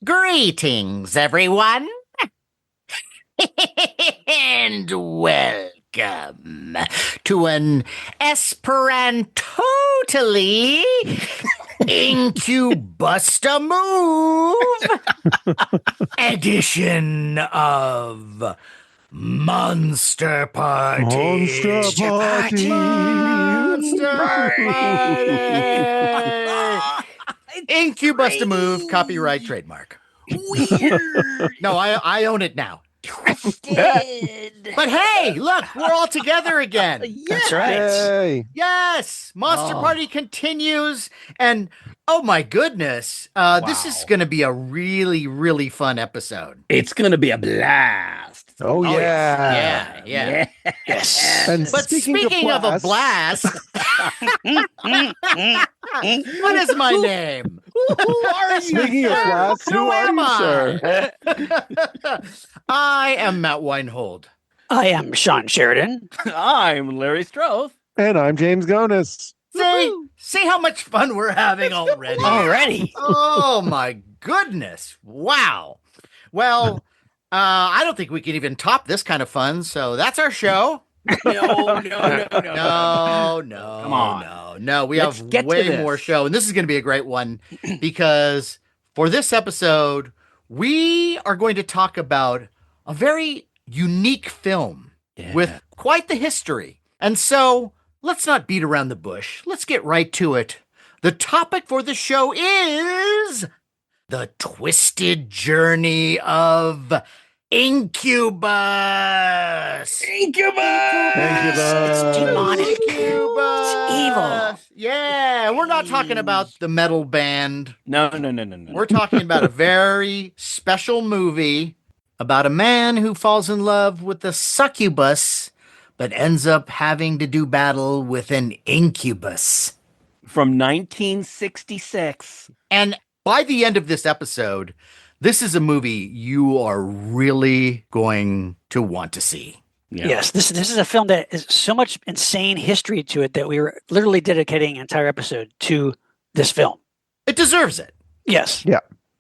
Greetings, everyone, and welcome to an Esperantotally Incubusta Move edition of Monster Party. Monster Party. Monster Party. Incubusta Move, copyright trademark. Weird. No, I own it now. Twisted. But hey, look, we're all together again. That's right. Yay. Yes, Monster Oh. Party continues, and oh my goodness, this is Wow. going to be a really, really fun episode. It's going to be a blast. Oh, yeah. Yeah. Yes. And But speaking of a blast, what is my name? Who are you? Speaking of sir? blasts, who are am you, I? sir? I am Matt Weinhold. I am Shawn Sheridan. I'm Larry Stroth. And I'm James Gonis. See how much fun we're having already. Already. Oh my goodness. Wow. Well, I don't think we can even top this kind of fun, so that's our show. No. No. Come on. No. We Let's have get to way this. more show, and this is going to be a great one because for this episode, we are going to talk about a very unique film with quite the history. And so let's not beat around the bush. Let's get right to it. The topic for the show is the twisted journey of Incubus. It's demonic. Incubus. It's evil. Yeah, we're not talking about the metal band. No. We're talking about a very special movie about a man who falls in love with a succubus, but ends up having to do battle with an incubus. From 1966. And by the end of this episode, this is a movie you are really going to want to see. Yeah. Yes, this is a film that is so much insane history to it that we were literally dedicating an entire episode to this film. It deserves it. Yes.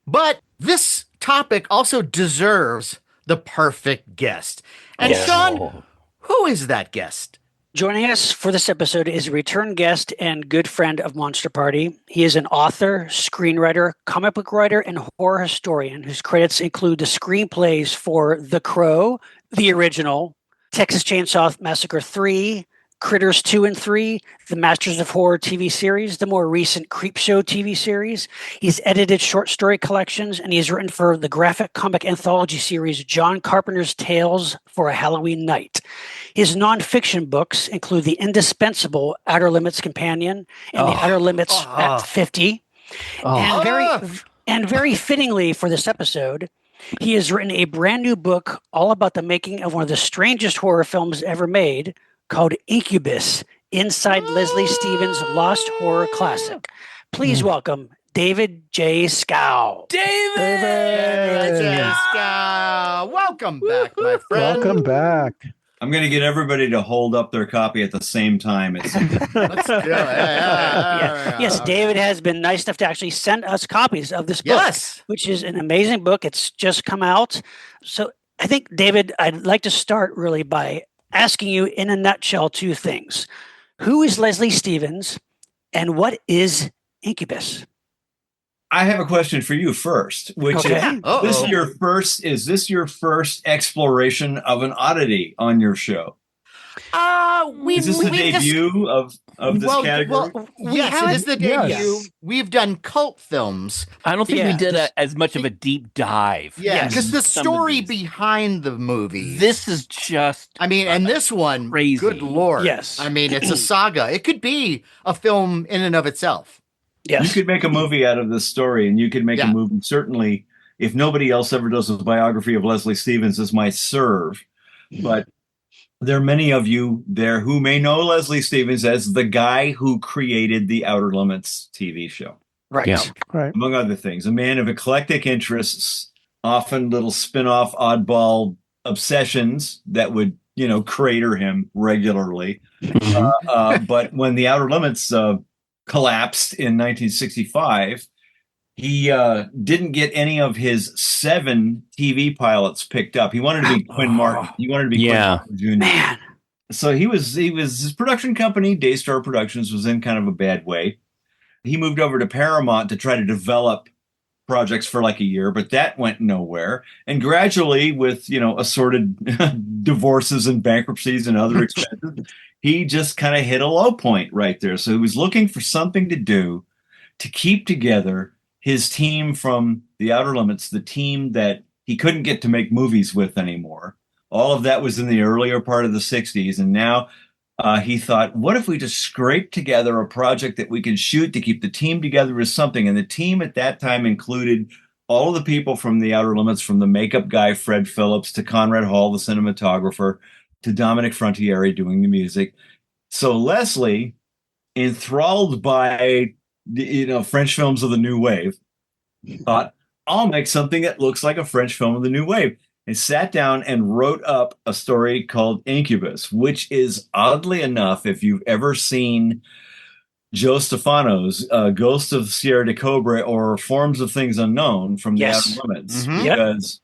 But this topic also deserves the perfect guest. And Yes. Shawn, who is that guest? Joining us for this episode is a return guest and good friend of Monster Party. He is an author, screenwriter, comic book writer, and horror historian whose credits include the screenplays for The Crow, the original, Texas Chainsaw Massacre 3, Critters 2 and 3, the Masters of Horror TV series, the more recent Creepshow TV series. He's edited short story collections, and he's written for the graphic comic anthology series John Carpenter's Tales for a Halloween Night. His nonfiction books include the indispensable Outer Limits Companion and the Outer Limits at 50. And very fittingly for this episode, he has written a brand new book all about the making of one of the strangest horror films ever made, called Incubus, Inside Leslie Stevens' Lost Horror Classic. Please welcome David J. SCHOW. Welcome back, my friend. Welcome back. I'm going to get everybody to hold up their copy at the same time. Let's do it. Yes, David has been nice enough to actually send us copies of this book, Yes. which is an amazing book. It's just come out. So I think, David, I'd like to start really by asking you in a nutshell two things. Who is Leslie Stevens and what is Incubus? I have a question for you first, which Okay. is this your first exploration of an oddity on your show? Is this the debut of this category? Yes, it is the debut. Yes. We've done cult films. I don't think Yeah. we did as much of a deep dive. Yeah, because the Some of story these. behind the movie. This is just I mean, and this one, crazy. good Lord. Yes. I mean, it's a saga. It could be a film in and of itself. Yes. You could make a movie out of this story, and you could make Yeah. a movie. Certainly, if nobody else ever does a biography of Leslie Stevens, this might serve. But there are many of you there who may know Leslie Stevens as the guy who created the Outer Limits TV show. Right. Yeah. Right. Among other things, a man of eclectic interests, often little spin-off oddball obsessions that would, crater him regularly. But when the Outer Limits collapsed in 1965, He didn't get any of his 7 TV pilots picked up. He wanted to be Quinn Martin. He wanted to be Quinn Martin Jr. Man. So his production company, Daystar Productions, was in kind of a bad way. He moved over to Paramount to try to develop projects for like a year, but that went nowhere. And gradually, with assorted divorces and bankruptcies and other expenses, he just kind of hit a low point right there. So he was looking for something to do to keep together his team from the Outer Limits, the team that he couldn't get to make movies with anymore. All of that was in the earlier part of the 60s. And now he thought, what if we just scrape together a project that we can shoot to keep the team together as something? And the team at that time included all of the people from the Outer Limits, from the makeup guy, Fred Phillips, to Conrad Hall, the cinematographer, to Dominic Frontiere doing the music. So Leslie, enthralled by French films of the New Wave, thought, I'll make something that looks like a French film of the New Wave. And sat down and wrote up a story called Incubus, which is, oddly enough, if you've ever seen Joe Stefano's Ghost of Sierra de Cobre or Forms of Things Unknown from the Outer Limits, because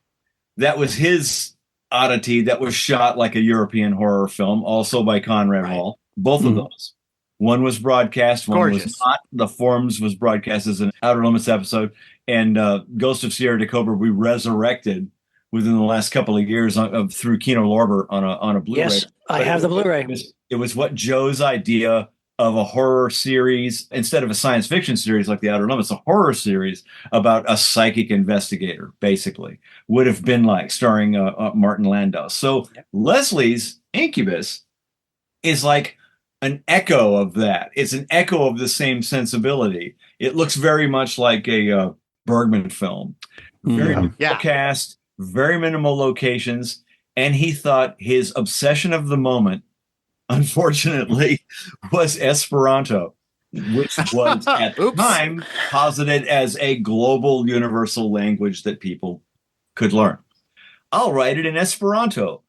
that was his oddity that was shot like a European horror film, also by Conrad Hall. Both of those. One was broadcast, one was not. The Forms was broadcast as an Outer Limits episode. And Ghost of Sierra de Cobre we resurrected within the last couple of years through Kino Lorber on a Blu-ray. Yes, I have the Blu-ray. It was what Joe's idea of a horror series, instead of a science fiction series like The Outer Limits, a horror series about a psychic investigator, basically, would have been like, starring Martin Landau. So Leslie's Incubus is like an echo of that. It's an echo of the same sensibility. It looks very much like a Bergman film. Very cast, very minimal locations, and he thought his obsession of the moment, unfortunately, was Esperanto, which was at the time posited as a global universal language that people could learn. I'll write it in Esperanto.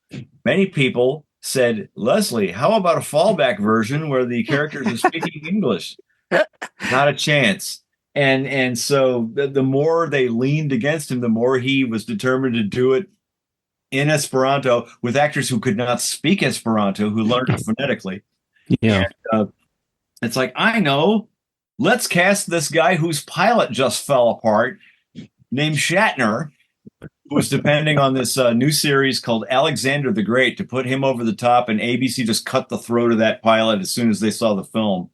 Many people said, Leslie, how about a fallback version where the characters are speaking English? Not a chance. And so the more they leaned against him, the more he was determined to do it in Esperanto with actors who could not speak Esperanto, who learned it phonetically. Yeah. And, it's like, I know, let's cast this guy whose pilot just fell apart, named Shatner, who was depending on this new series called Alexander the Great to put him over the top, and ABC just cut the throat of that pilot as soon as they saw the film.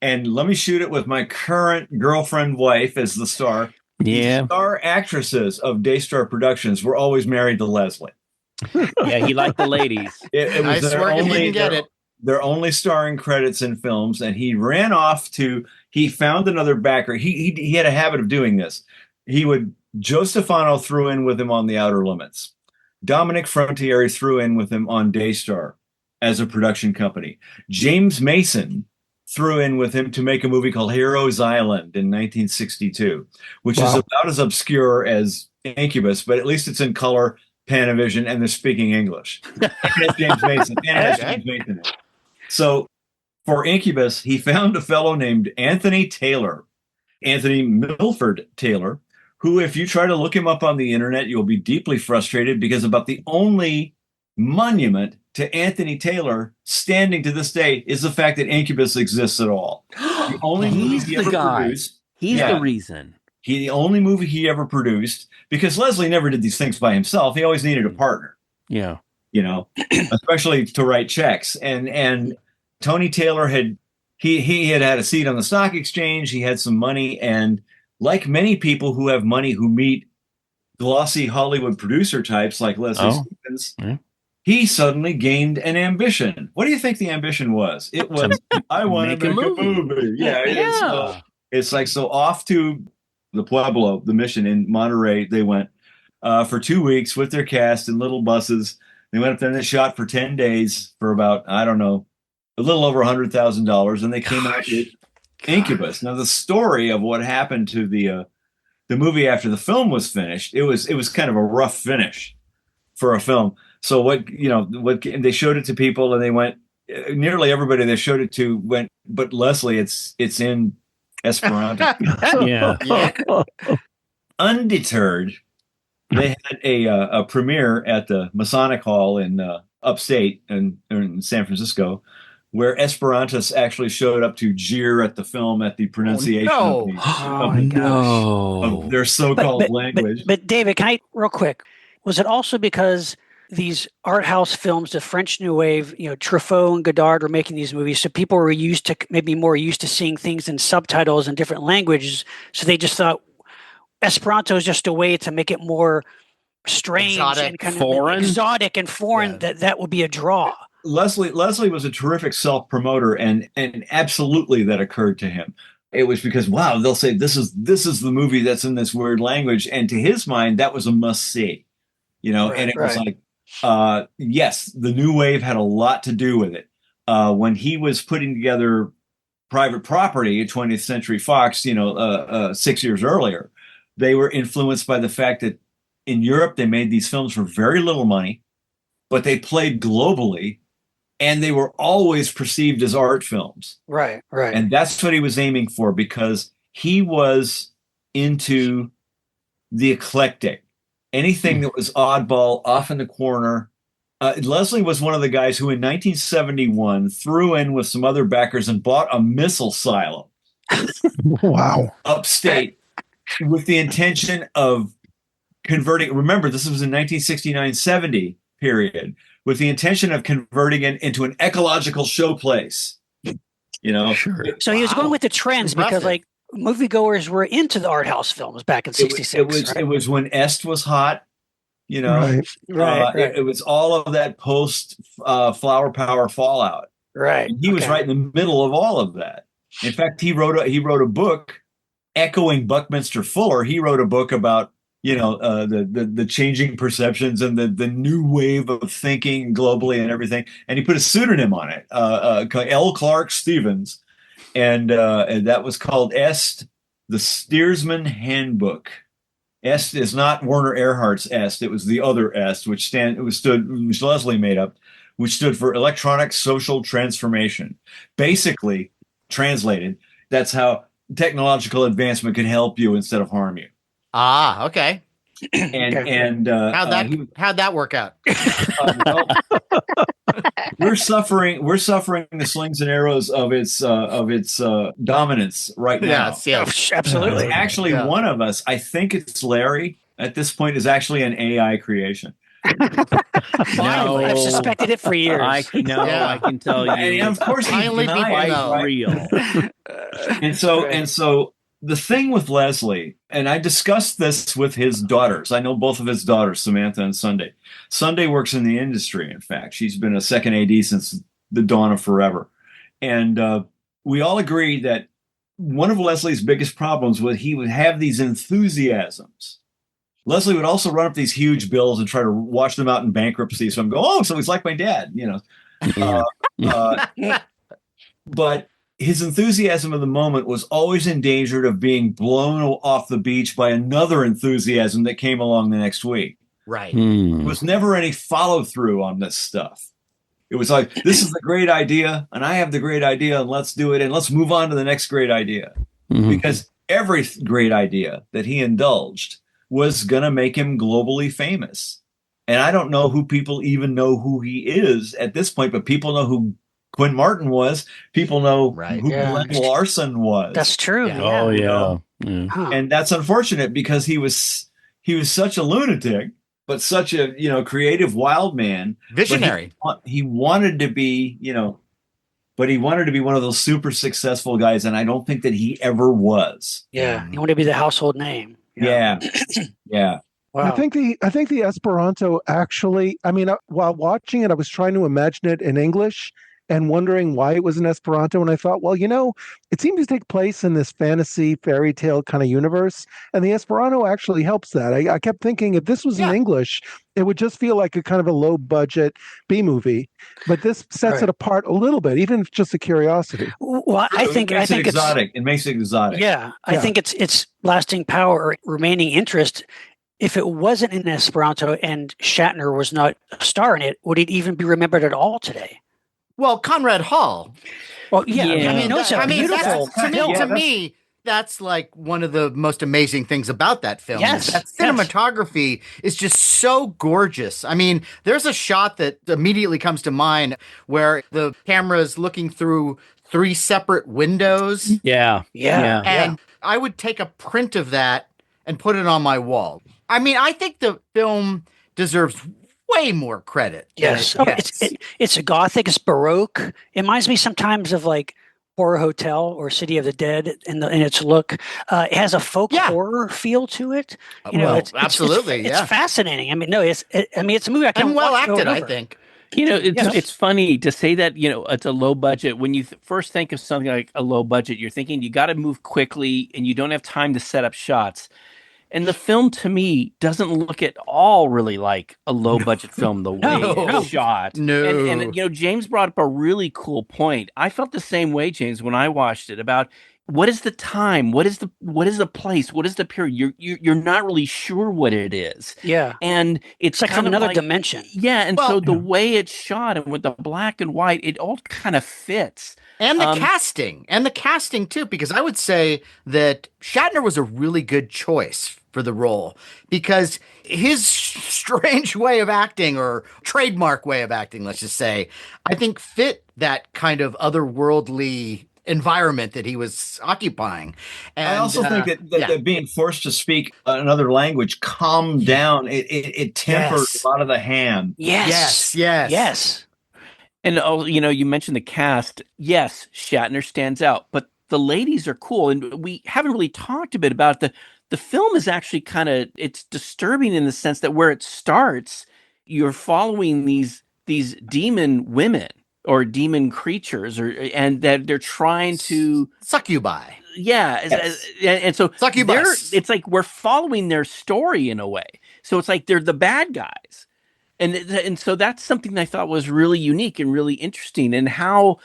And let me shoot it with my current girlfriend wife as the star. Yeah. The star actresses of Daystar Productions were always married to Leslie. Yeah, he liked the ladies. It was their only starring credits in films, and he ran off he found another backer. He had a habit of doing this. Joe Stefano threw in with him on The Outer Limits. Dominic Frontiere threw in with him on Daystar as a production company. James Mason threw in with him to make a movie called Heroes Island in 1962, which is about as obscure as Incubus, but at least it's in color, Panavision, and they're speaking English. And it's James Mason. So for Incubus, he found a fellow named Anthony Milford Taylor, who, if you try to look him up on the internet, you'll be deeply frustrated, because about the only monument to Anthony Taylor standing to this day is the fact that Incubus exists at all. The only movie he ever produced. He's the reason. The only movie he ever produced, because Leslie never did these things by himself. He always needed a partner. Yeah. Especially to write checks. And Tony Taylor had a seat on the stock exchange. He had some money, and like many people who have money who meet glossy Hollywood producer types like Leslie Stevens, he suddenly gained an ambition. What do you think the ambition was? It was, I want to make a movie. Yeah. It's like, so off to the Pueblo, the mission in Monterey, they went for 2 weeks with their cast in little buses. They went up there and they shot for 10 days for about, I don't know, a little over $100,000. And they came out with Incubus. Now, the story of what happened to the movie after the film was finished, it was kind of a rough finish for a film. So what they showed it to people, and they went, nearly everybody they showed it to went, but Leslie, it's in Esperanto. Yeah. Undeterred, they had a premiere at the Masonic Hall in upstate in San Francisco, where Esperantists actually showed up to jeer at the film at the pronunciation no. Oh my gosh. of their so-called But language. David, can I real quick? Was it also because these art house films, the French New Wave, Truffaut and Godard were making these movies, so people were maybe more used to seeing things in subtitles in different languages, so they just thought Esperanto is just a way to make it more strange Exotic, and kind foreign. of exotic and foreign. Yeah. That would be a draw. Leslie was a terrific self-promoter, and absolutely that occurred to him. It was because, wow, they'll say this is the movie that's in this weird language, and to his mind that was a must-see, and it was like, yes, the New Wave had a lot to do with it. When he was putting together Private Property at 20th Century Fox, 6 years earlier, they were influenced by the fact that in Europe they made these films for very little money, but they played globally, and they were always perceived as art films. Right. And that's what he was aiming for, because he was into the eclectic. Anything that was oddball, off in the corner. Leslie was one of the guys who in 1971 threw in with some other backers and bought a missile silo. Wow. Upstate, with the intention of converting. Remember, this was in 1969-70 period, with the intention of converting it into an ecological showplace. Sure. So he was going with the trends because, like, moviegoers were into the art house films back in '66. It was when Est was hot. Right. It was all of that post Flower Power fallout. Right. And he was right in the middle of all of that. In fact, he wrote a book echoing Buckminster Fuller. He wrote a book about the changing perceptions and the new wave of thinking globally and everything. And he put a pseudonym on it, L. Clark Stevens, and that was called Est, the Steersman Handbook. Est is not Werner Erhardt's Est; it was the other Est, which Leslie made up, which stood for Electronic Social Transformation. Basically, translated, that's how technological advancement can help you instead of harm you. Ah, okay. And how'd that work out? Well, we're suffering the slings and arrows of its dominance right now. Yes. Absolutely. Actually, one of us, I think it's Larry, at this point is actually an AI creation. Finally, I've suspected it for years. I can tell you. And of course, Finally people know. Real. And so the thing with Leslie, and I discussed this with his daughters. I know both of his daughters, Samantha and Sunday. Sunday works in the industry, in fact. She's been a second AD since the dawn of forever. And we all agree that one of Leslie's biggest problems was he would have these enthusiasms. Leslie would also run up these huge bills and try to wash them out in bankruptcy. So I'm going, so he's like my dad, But his enthusiasm of the moment was always endangered of being blown off the beach by another enthusiasm that came along the next week. Right. There was never any follow through on this stuff. It was like, this is the great idea, and I have the great idea, and let's do it, and let's move on to the next great idea. Because every great idea that he indulged was going to make him globally famous. And I don't know who people even know who he is at this point, but people know who Quinn Martin was. People know who Glenn Larson was. That's true. Yeah. Oh, yeah. Huh. And that's unfortunate because he was such a lunatic, but such a creative wild man, Visionary. He wanted to be but he wanted to be one of those super successful guys, and I don't think that he ever was. Yeah, he wanted to be the household name. Yeah. Wow. I think the Esperanto actually, while watching it, I was trying to imagine it in English and wondering why it was in Esperanto. And I thought, well, it seems to take place in this fantasy fairy tale kind of universe. And the Esperanto actually helps that. I kept thinking if this was in English, it would just feel like a kind of a low budget B movie. But this sets it apart a little bit, even if just a curiosity. Well, I think it exotic. It makes it exotic. Yeah. I think it's lasting power or remaining interest. If it wasn't in Esperanto and Shatner was not a star in it, would it even be remembered at all today? Well, Conrad Hall. Well, yeah. Yeah. I mean, it's a beautiful to me, that's like one of the most amazing things about that film. Yes, Is that yes. cinematography is just so gorgeous. I mean, there's a shot that immediately comes to mind where the camera is looking through three separate windows. Yeah. Yeah. And I would take a print of that and put it on my wall. I mean, I think the film deserves way more credit. Yes. than it gets. It's a gothic, it's Baroque. It reminds me sometimes of like Horror Hotel or City of the Dead in its look. It has a folk horror feel to it. You know, Well, it's absolutely, it's fascinating. I mean, no, it's a movie I can And well watch over acted, and I over. think. You know, it's Yes. it's funny to say that, you know, it's a low budget. When you first think of something like a low budget, you're thinking you got to move quickly and you don't have time to set up shots. And the film, to me, doesn't look at all really like a low budget film the way No. it's shot. No. And you know, James brought up a really cool point. I felt the same way, James, when I watched it, about what is the time, what is the place, what is the period. You're not really sure what it is. Yeah. And It's like from kind of another dimension. Yeah, and Well, so the way it's shot and with the black and white, it all kind of fits. And the casting too, because I would say that Shatner was a really good choice for the role because his strange way of acting, or trademark way of acting, let's just say, I think fit that kind of otherworldly environment that he was occupying. And I also think that being forced to speak another language calmed down. It tempered Yes. a lot of the ham. Yes. And you know, you mentioned the cast. Yes, Shatner stands out, but the ladies are cool, and we haven't really talked a bit about the film. Is actually it's disturbing in the sense that where it starts, you're following these demon women or demon creatures, and that they're trying to Succubi. and so Succubus. it's like we're following their story in a way. So it's like they're the bad guys. And so that's something that I thought was really unique and really interesting, and how,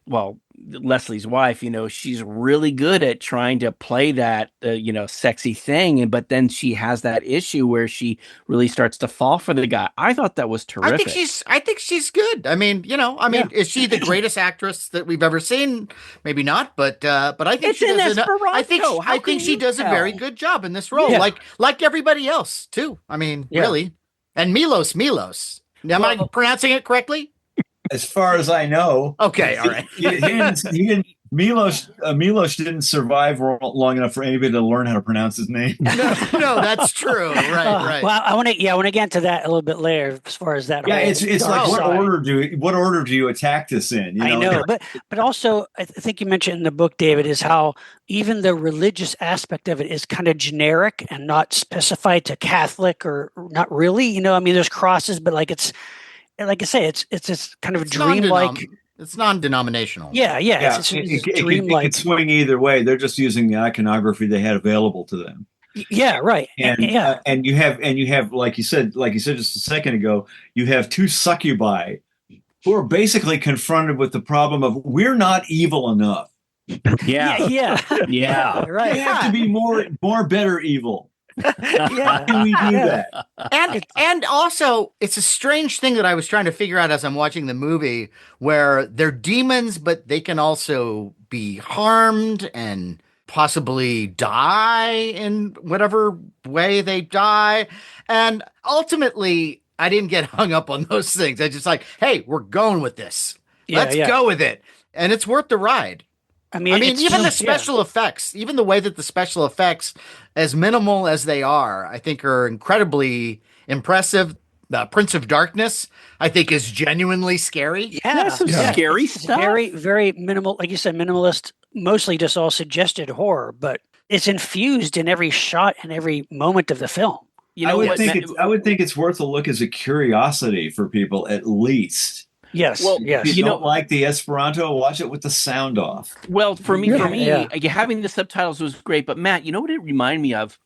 well, Leslie's wife, you know, she's really good at trying to play that, you know, sexy thing. But then she has that issue where she really starts to fall for the guy. I thought that was terrific. I think she's good. I mean, you know, is she the greatest actress that we've ever seen? Maybe not, but I think It's she in does. Esperanto. I think she does a very good job in this role, Yeah. like everybody else too. I mean, really. And Milos. Am I pronouncing it correctly? As far as I know. Okay, all right. He didn't. Milos didn't survive long enough for anybody to learn how to pronounce his name. No, that's true. Right. Well, I want to get into that a little bit later as far as that. Yeah, whole it's dark like side. what order do you attack this in? You I know, but also I think you mentioned in the book, David, is how even the religious aspect of it is kind of generic and not specified to Catholic or not really. You know, I mean, there's crosses, but like it's like I say, it's this kind of dreamlike. It's non-denominational. Yeah. It's dreamlike. It could swing either way. They're just using the iconography they had available to them. Yeah, right. And you have like you said just a second ago, you have two succubi who are basically confronted with the problem of we're not evil enough. Yeah. Right. We have to be more better evil. Yeah. How can we do that? And also, it's a strange thing that I was trying to figure out as I'm watching the movie, where they're demons, but they can also be harmed and possibly die in whatever way they die. And ultimately, I didn't get hung up on those things. I just like, hey, we're going with this. Let's go with it. And it's worth the ride. I mean, even the special effects, even the way that the special effects, as minimal as they are, I think are incredibly impressive. The Prince of Darkness, I think, is genuinely scary. Yeah, some scary stuff. Very, very minimal, like you said, minimalist, mostly just all suggested horror, but it's infused in every shot and every moment of the film. You know, I would think it's worth a look as a curiosity for people, at least. Yes. Well, yes. If you don't like the Esperanto, watch it with the sound off. Well, for me, having the subtitles was great. But Matt, you know what it reminded me of?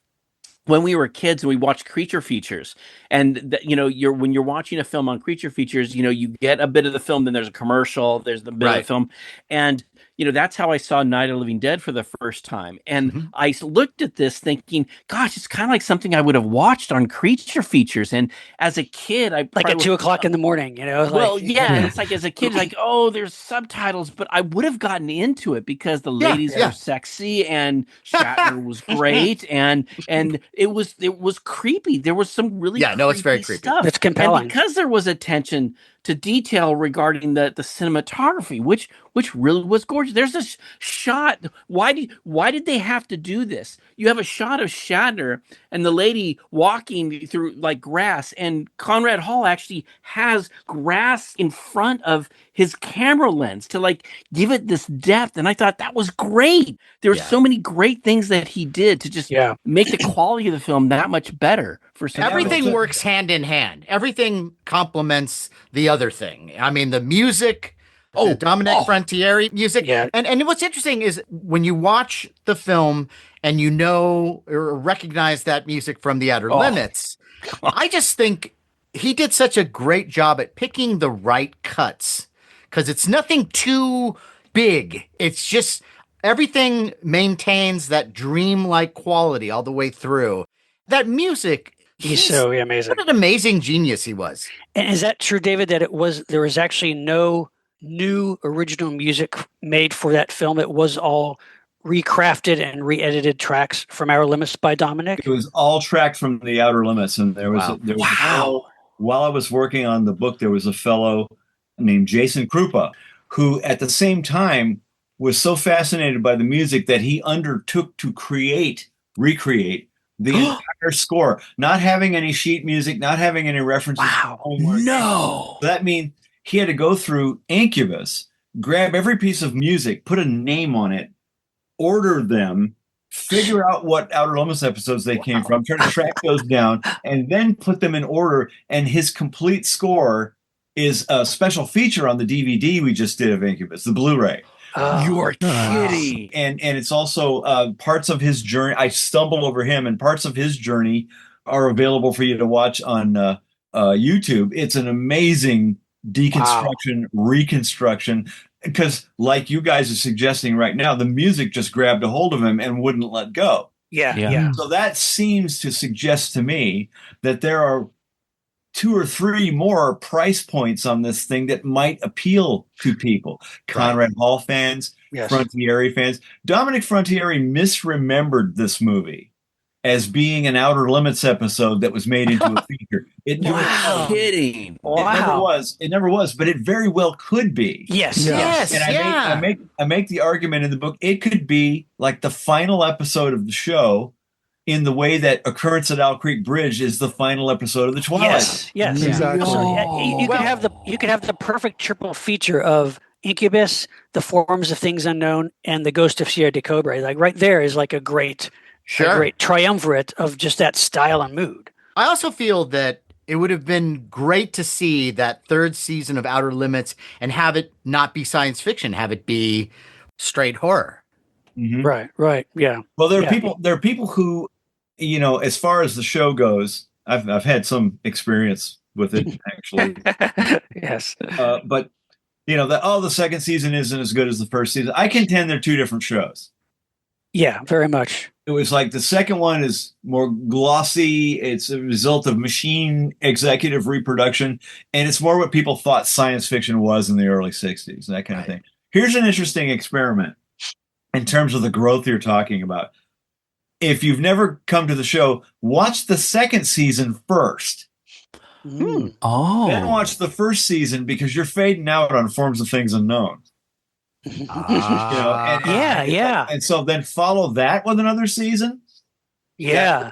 When we were kids and we watched creature features, and you know, when you're watching a film on creature features, you know, you get a bit of the film, then there's a commercial, there's the bit of the film, and that's how I saw Night of the Living Dead for the first time. And Mhm. I looked at this thinking, gosh, it's kind of like something I would have watched on Creature Features. And as a kid, I Like at probably 2 o'clock in the morning, well, like, yeah, it's like as a kid, it's like, oh, there's subtitles, but I would have gotten into it because the Yeah, ladies yeah. were sexy and Shatner was great, and it was creepy. There was some really Yeah, no, it's very creepy creepy. stuff. It's compelling. And because there was attention to detail regarding the cinematography, which really was gorgeous. There's a shot. Why did they have to do this? You have a shot of Shatner and the lady walking through like grass, and Conrad Hall actually has grass in front of his camera lens to like give it this depth. And I thought that was great. There were Yeah. so many great things that he did to just Yeah. make the quality of the film that much better for some Everything reason. works hand in hand. Everything complements the other thing. I mean, the music, the Dominic Frontieri music. Yeah. And what's interesting is when you watch the film and you know or recognize that music from The Outer Limits, I just think he did such a great job at picking the right cuts because it's nothing too big. It's just everything maintains that dreamlike quality all the way through. That music, He's so amazing. what an amazing genius he was. And is that true, David, that there was actually no new original music made for that film? It was all recrafted and re-edited tracks from Outer Limits by Dominic? It was all tracked from The Outer Limits, and there was Wow. a fellow, while I was working on the book, there was a fellow named Jason Krupa, who at the same time was so fascinated by the music that he undertook to recreate the entire score, not having any sheet music, not having any references. Wow. No. That means he had to go through Incubus, grab every piece of music, put a name on it, order them, figure out what Outer Limits episodes they came from, try to track those down, and then put them in order. And his complete score is a special feature on the DVD we just did of Incubus, the Blu-ray. You are kidding. And it's also parts of his journey. I stumbled over him, and parts of his journey are available for you to watch on YouTube. It's an amazing deconstruction, reconstruction, because like you guys are suggesting right now, the music just grabbed a hold of him and wouldn't let go. Yeah. So that seems to suggest to me that there are 2 or 3 more price points on this thing that might appeal to people. Conrad Hall fans, Yes. Frontieri fans. Dominic Frontieri misremembered this movie as being an Outer Limits episode that was made into a feature. It Kidding. It never was, but it very well could be. Yes. And I make the argument in the book, it could be like the final episode of the show, in the way that Occurrence at Owl Creek Bridge is the final episode of the Twilight. Yes. Exactly. So you could have the perfect triple feature of Incubus, The Forms of Things Unknown, and The Ghost of Sierra de Cobre. Like right there is like a great triumvirate of just that style and mood. I also feel that it would have been great to see that 3rd season of Outer Limits and have it not be science fiction, have it be straight horror. Mm-hmm. Right. Yeah. Well, there are people who, as far as the show goes, I've had some experience with it actually. Yes. But the second season isn't as good as the first season. I contend they're 2 different shows. Yeah, very much. It was like the second one is more glossy. It's a result of machine executive reproduction, and it's more what people thought science fiction was in the early 60s, that kind of thing. Here's an interesting experiment in terms of the growth you're talking about. If you've never come to the show, watch the second season first. Then watch the first season, because you're fading out on Forms of Things Unknown. And so then follow that with another season. Yeah.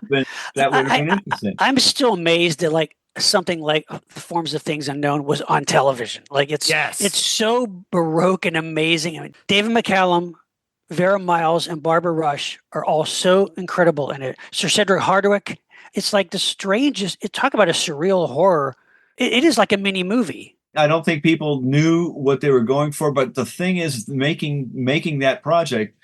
That would have been interesting. I'm still amazed that like something like The Forms of Things Unknown was on television. Like it's so baroque and amazing. I mean, David McCallum, Vera Miles, and Barbara Rush are all so incredible in it. Sir Cedric Hardwicke. It's like the strangest. Talk about a surreal horror. It is like a mini movie. I don't think people knew what they were going for, but the thing is, making that project,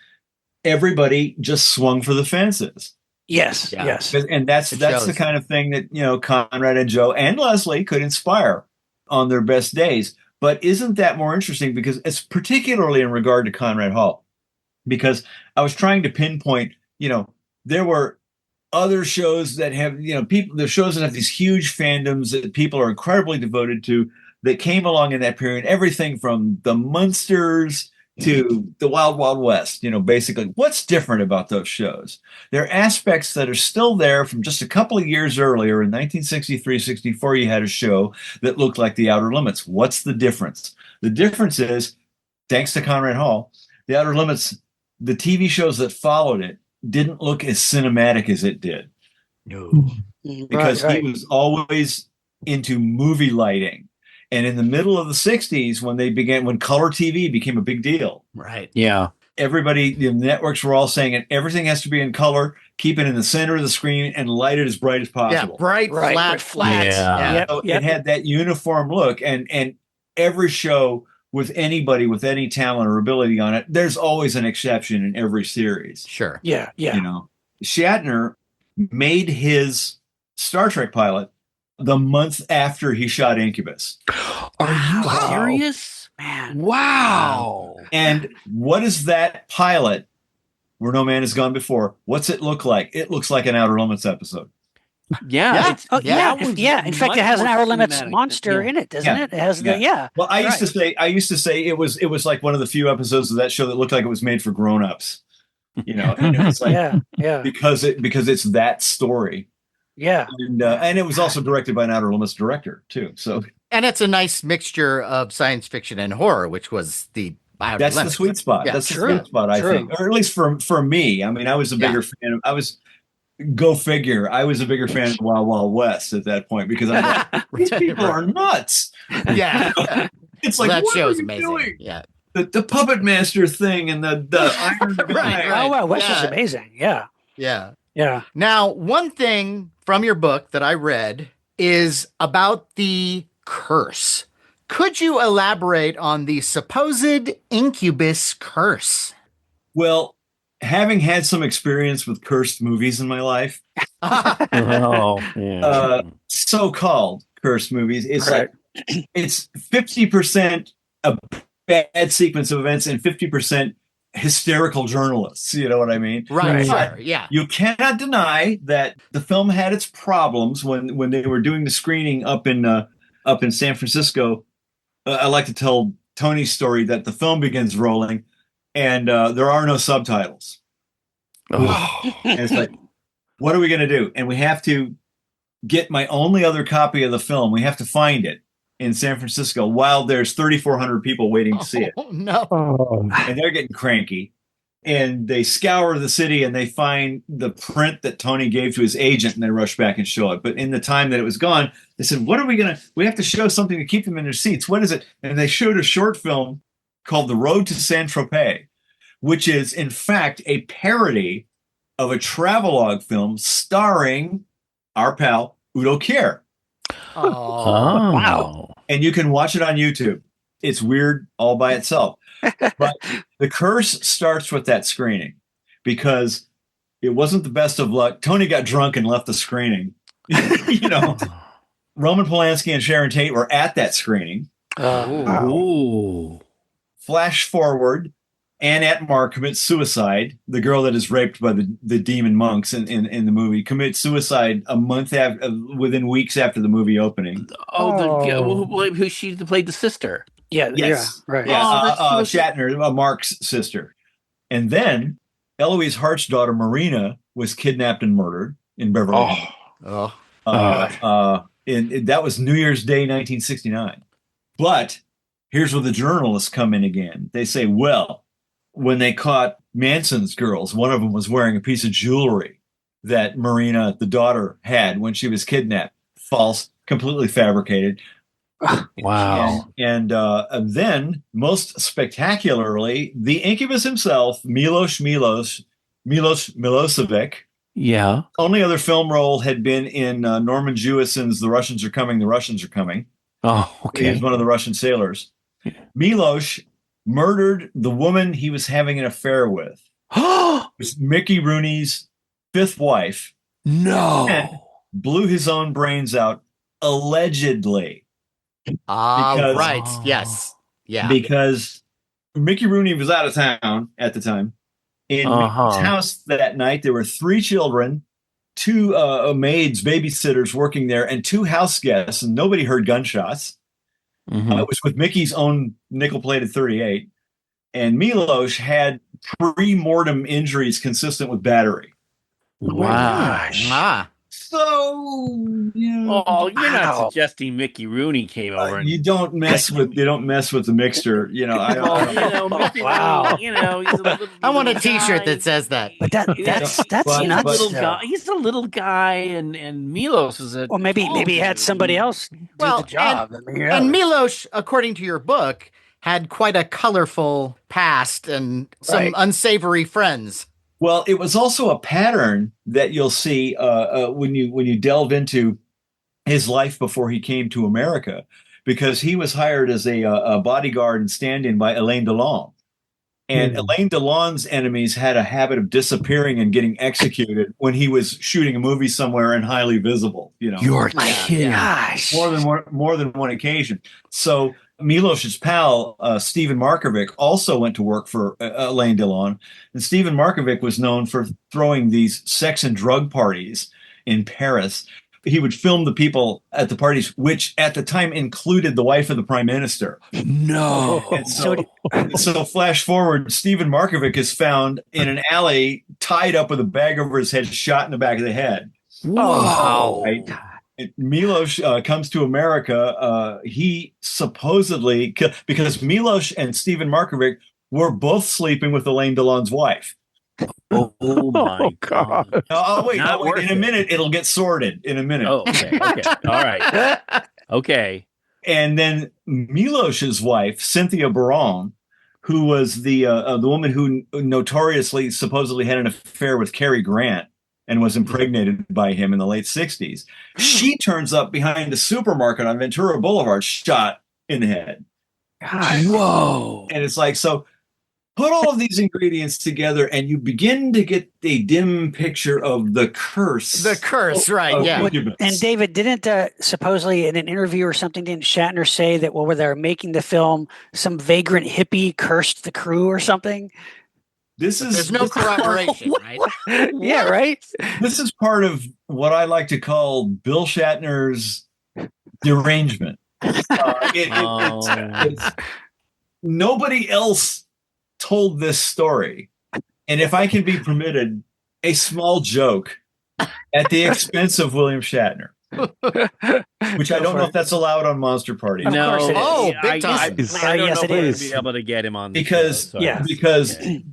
everybody just swung for the fences. Yes. And that's the kind of thing that Conrad and Joe and Leslie could inspire on their best days. But isn't that more interesting? Because it's particularly in regard to Conrad Hall, because I was trying to pinpoint, there were other shows that have, people, the shows that have these huge fandoms that people are incredibly devoted to that came along in that period, everything from the Munsters to the Wild Wild West, basically. What's different about those shows? There are aspects that are still there from just a couple of years earlier. In 1963-64, you had a show that looked like The Outer Limits. What's the difference? The difference is, thanks to Conrad Hall, The Outer Limits, the TV shows that followed it didn't look as cinematic as it did. No. Because he was always into movie lighting. And in the middle of the 60s, when color TV became a big deal. Right. Yeah. Everybody, the networks were all saying it. Everything has to be in color, keep it in the center of the screen, and light it as bright as possible. Yeah, bright, flat. Yeah. So it had that uniform look. And every show with anybody with any talent or ability on it, there's always an exception in every series. Sure. Yeah. Shatner made his Star Trek pilot the month after he shot Incubus. Are you serious? Man. Wow. And what is that pilot, Where No Man Has Gone Before? What's it look like? It looks like an Outer Limits episode. Yeah. In fact, it has an Outer Limits monster in it, doesn't it? It has Well, I used to say it was like one of the few episodes of that show that looked like it was made for grown-ups. And it was like because it's that story. Yeah. And it was also directed by an Outer Limits director too. So and it's a nice mixture of science fiction and horror, which was the that's the sweet spot. Yeah, that's the sweet spot, I think, or at least for me. I mean, I was a bigger fan of. Go figure. I was a bigger fan of Wild Wild West at that point because I'm like, these people are nuts. Yeah, it's like that what show's are you amazing. doing? Yeah, the puppet master thing and the iron guy. Right. Oh wow, West is amazing. Yeah. Now, one thing from your book that I read is about the curse. Could you elaborate on the supposed incubus curse? Well, having had some experience with cursed movies in my life, so-called cursed movies, it's like it's 50% a bad sequence of events and 50% hysterical journalists. You know what I mean? Right. Sure. Yeah. You cannot deny that the film had its problems when they were doing the screening up in San Francisco. I like to tell Tony's story that the film begins rolling and there are no subtitles. And it's like, what are we going to do? And we have to get my only other copy of the film. We have to find it in San Francisco while there's 3,400 people waiting to see it. Oh, no. And they're getting cranky. And they scour the city and they find the print that Tony gave to his agent and they rush back and show it. But in the time that it was gone, they said, we have to show something to keep them in their seats. What is it? And they showed a short film called The Road to Saint-Tropez, which is in fact a parody of a travelogue film starring our pal Udo Kier. Oh, wow. And you can watch it on YouTube. It's weird all by itself. But the curse starts with that screening because it wasn't the best of luck. Tony got drunk and left the screening. Roman Polanski and Sharon Tate were at that screening. Flash forward, Annette Marr commits suicide. The girl that is raped by the demon monks in the movie commits suicide a month within weeks after the movie opening. Who she played the sister? Yes. Yeah, right. Yeah, Shatner, Mark's sister. And then Eloise Hart's daughter, Marina, was kidnapped and murdered in Beverly Hills. That was New Year's Day, 1969. But here's where the journalists come in again. They say, well, when they caught Manson's girls, one of them was wearing a piece of jewelry that Marina, the daughter, had when she was kidnapped. False, completely fabricated. Wow. And then, most spectacularly, the incubus himself, Milos Milosevic. Yeah. Only other film role had been in Norman Jewison's The Russians Are Coming, The Russians Are Coming. Oh, okay. He was one of the Russian sailors. Milos murdered the woman he was having an affair with. It was Mickey Rooney's fifth wife. No. And blew his own brains out, allegedly. Because- Right. Yes. Yeah. because Mickey Rooney was out of town at the time. In Mickey's house that night, there were 3 children, 2 maids, babysitters working there, and 2 house guests, and nobody heard gunshots. It was with Mickey's own nickel-plated .38, and Milos had pre-mortem injuries consistent with battery. Wow. So, yeah. Oh, you're not suggesting Mickey Rooney came over. And... You don't mess with the mixture. Mickey Wow. Rooney, he's a little. I want a T-shirt that says that. But that's nuts. Little guy. He's a little guy, and Milos is a. Well, maybe he had somebody else do the job. And Milos, according to your book, had quite a colorful past and some unsavory friends. Well, it was also a pattern that you'll see when you delve into his life before he came to America, because he was hired as a bodyguard and stand-in by Alain Delon. And Alain Delon's enemies had a habit of disappearing and getting executed when he was shooting a movie somewhere and highly visible. You're kidding. Gosh. More than one occasion. So Milos's pal, Stephen Markovic, also went to work for Alain Delon. And Stephen Markovic was known for throwing these sex and drug parties in Paris. He would film the people at the parties, which at the time included the wife of the prime minister. No. And so flash forward, Stephen Markovic is found in an alley, tied up with a bag over his head, shot in the back of the head. Wow. Right? Milos comes to America. He supposedly, because Milos and Stephen Markovic were both sleeping with Alain Delon's wife. Oh my God! Wait. In a minute, it'll get sorted. In a minute. Oh, okay. All right. Okay. And then Milos's wife, Cynthia Baron, who was the woman who notoriously, supposedly had an affair with Cary Grant and was impregnated by him in the late 60s. She turns up behind the supermarket on Ventura Boulevard, shot in the head. God. Whoa. And it's like, so put all of these ingredients together and you begin to get a dim picture of the curse. The curse, right, yeah. And David, didn't supposedly in an interview or something, didn't Shatner say that while they were making the film, some vagrant hippie cursed the crew or something? There's no corroboration, right? Yeah, right? This is part of what I like to call Bill Shatner's derangement. Nobody else told this story. And if I can be permitted, a small joke at the expense of William Shatner. Which I don't know if that's allowed on Monster Party. Of course it is. Oh, big time. I don't know if we're going to be able to get him on the because show,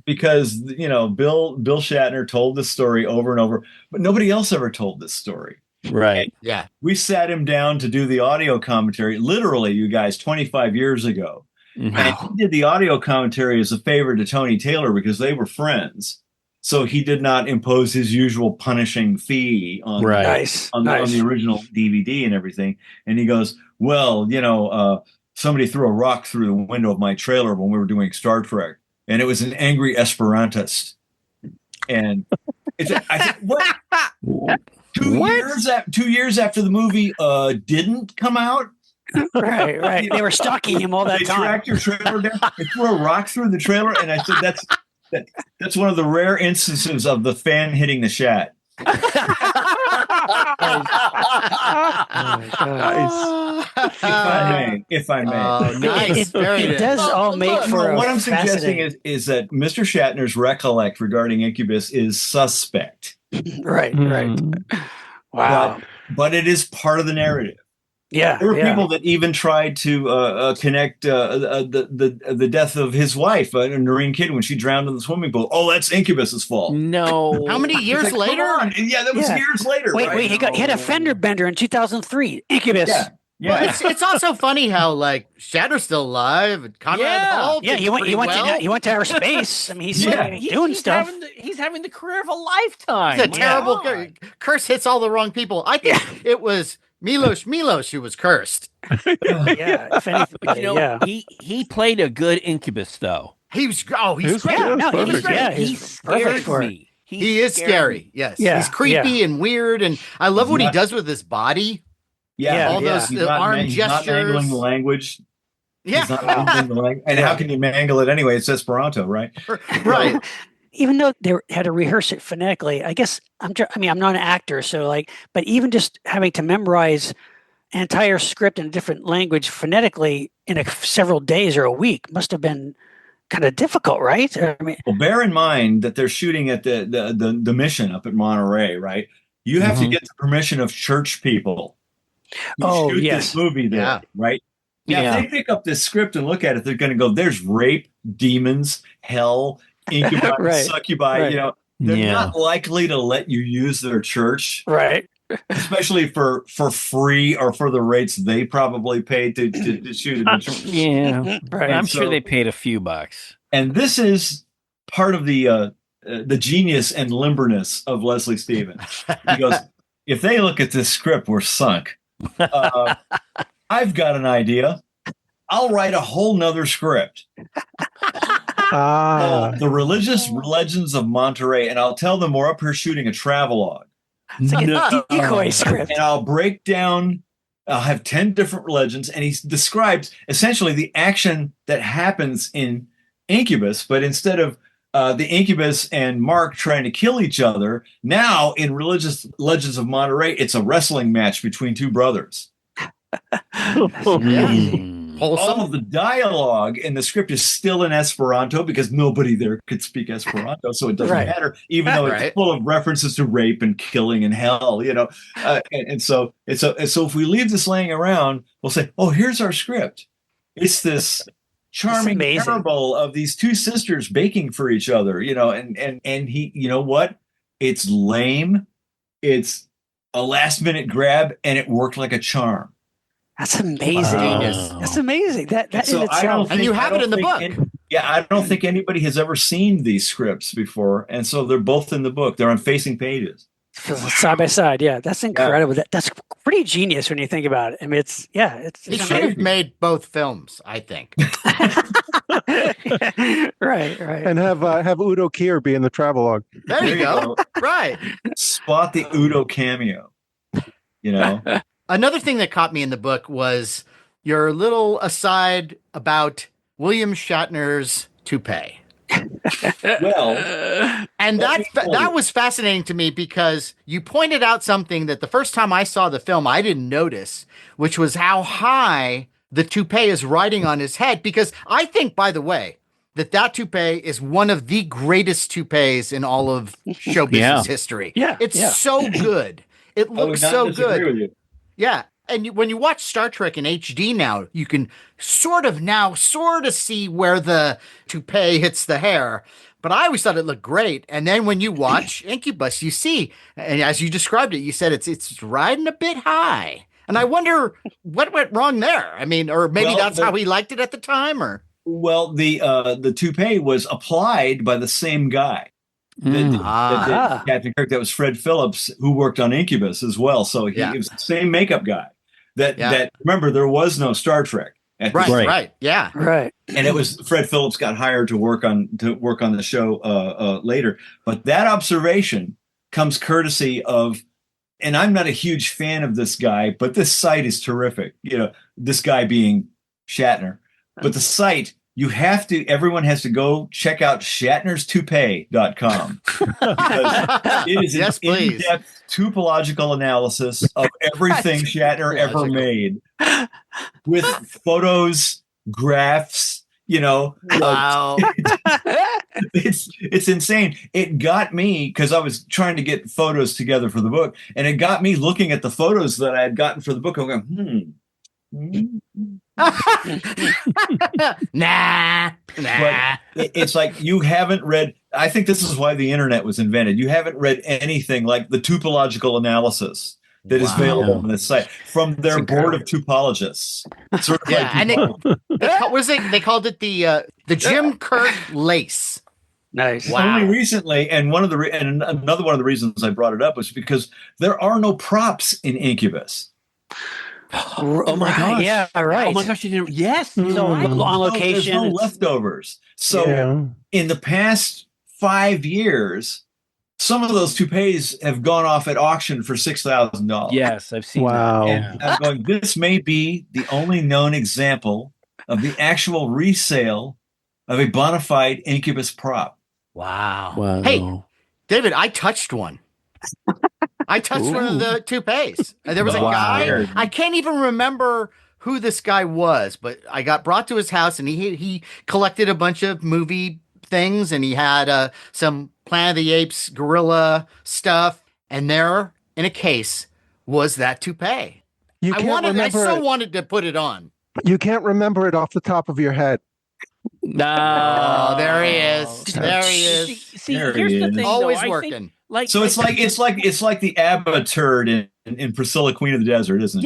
because Bill Shatner told this story over and over, but nobody else ever told this story. Right. Yeah. We sat him down to do the audio commentary, literally, you guys, 25 years ago. Mm-hmm. And he did the audio commentary as a favor to Tony Taylor because they were friends. So he did not impose his usual punishing fee on, on the original DVD and everything. And he goes, well, somebody threw a rock through the window of my trailer when we were doing Star Trek. And it was an angry Esperantist. And I said, what? 2 years after the movie didn't come out? Right. They were stalking him all that time. They tracked your trailer down. They threw a rock through the trailer. And I said, that's one of the rare instances of the fan hitting the Shat. If I may. Oh, nice. It does all make for what I'm suggesting is that Mr. Shatner's recollect regarding Incubus is suspect. Right. Wow. But it is part of the narrative. Yeah, there were people that even tried to connect the death of his wife, Noreen Kidd, when she drowned in the swimming pool. Oh, that's Incubus's fault. No. How many years later? Yeah, that was years later. Wait, he had a fender bender in 2003. Incubus. Yeah. Well, it's also funny how Shatner's still alive. And Conrad Hall. Yeah, he went to outer space. I mean, he's doing stuff. He's having the career of a lifetime. It's a terrible curse. Hits all the wrong people. I think it was Milos who was cursed. Yeah, if anything, he played a good Incubus though. He's great. He's great. He scares me. He is scary. Yes. Yeah. He's creepy and weird, and I love what he does with his body. Yeah, all those He's not, arm he's not mangling gestures. the language. Yeah. He's not mangling the language. And how can you mangle it anyway? It's Esperanto, right? Right. Well, even though they had to rehearse it phonetically, I guess I'm not an actor, so like, but even just having to memorize an entire script in a different language phonetically in several days or a week must have been kind of difficult, right? I mean, Well, bear in mind that they're shooting at the mission up at Monterey, right? You have to get the permission of church people to shoot this movie there, Yeah. right? Now, if they pick up this script and look at it, they're going to go, there's rape, demons, hell, incubi, Right. succubi, Right. you know. They're not likely to let you use their church, right. especially for free or for the rates they probably paid to shoot it in church. Yeah. Right. I'm And sure so- they paid a few bucks. And this is part of the genius and limberness of Leslie Stevens. He goes, if they look at this script, we're sunk. I've got an idea. I'll write a whole nother script. The Religious Legends of Monterey, and I'll tell them we're up here shooting a travelogue. It's like a decoy script. And I'll break down, I'll have 10 different legends, and he describes essentially the action that happens in Incubus, but instead of the Incubus and Mark trying to kill each other, now in Religious Legends of Monterey, it's a wrestling match between two brothers. All of the dialogue in the script is still in Esperanto because nobody there could speak Esperanto, so it doesn't matter, even though it's full of references to rape and killing and hell, you know. So if we leave this laying around, we'll say, "Oh, here's our script. It's this charming parable of these two sisters baking for each other, you know." And he, you know what? It's lame. It's a last minute grab, and it worked like a charm. That's amazing. That's amazing. That So in itself. And you have it in the book. I don't think anybody has ever seen these scripts before, and so they're both in the book. They're on facing pages, side by side. Yeah, that's incredible. That's pretty genius when you think about it. I mean, it's He should have made both films, I think. right. And have Udo Kier be in the travelogue. There you go. Right. Spot the Udo cameo. You know. Another thing that caught me in the book was your little aside about William Shatner's toupee. Well, and that was fascinating to me because you pointed out something that the first time I saw the film, I didn't notice, which was how high the toupee is riding on his head. Because I think, by the way, that toupee is one of the greatest toupees in all of show business history. Yeah. It's so good. It looks so good. With you. Yeah. And when you watch Star Trek in HD now, you can sort of see where the toupee hits the hair. But I always thought it looked great. And then when you watch Incubus, you see, and as you described it, you said it's riding a bit high. And I wonder what went wrong there. I mean, or maybe that's how he liked it at the time, or. Well, the toupee was applied by the same guy. Captain Kirk. That was Fred Phillips, who worked on Incubus as well. So he was the same makeup guy. That remember, there was no Star Trek. Right. And it was Fred Phillips got hired to work on the show later. But that observation comes courtesy of, and I'm not a huge fan of this guy, but this site is terrific. You know, this guy being Shatner, but the site. Everyone has to go check out shatnerstoupee.com because it is an in-depth topological analysis of everything Shatner ever made with photos, graphs, you know. Wow. It's insane. It got me because I was trying to get photos together for the book, and it got me looking at the photos that I had gotten for the book. I'm going, nah. But it's like you haven't read. I think this is why the internet was invented. You haven't read anything like the topological analysis that is available on this site from their board of topologists. And they called it the Jim Kirk lace. Nice. Wow. Only recently, and another one of the reasons I brought it up was because there are no props in Incubus. Oh my gosh! Yeah, right. Oh my gosh! You didn't. Yes. On location. There's no leftovers. So in the past 5 years, some of those toupees have gone off at auction for $6,000. Yes, I've seen Wow. that. And I'm going, this may be the only known example of the actual resale of a bona fide Incubus prop. Wow. Wow. Hey, David, I touched one. I touched one of the toupees. There was a Wow. guy. I can't even remember who this guy was, but I got brought to his house, and he collected a bunch of movie things, and he had some Planet of the Apes gorilla stuff, and there in a case was that toupee. You can't I remember so it. wanted to put it on. You can't remember it off the top of your head. No. Oh, there he is. There he is. See, There here's he the is. thing. Always though. I working. think, like, So it's like the Abba turd in Priscilla, Queen of the Desert, isn't it?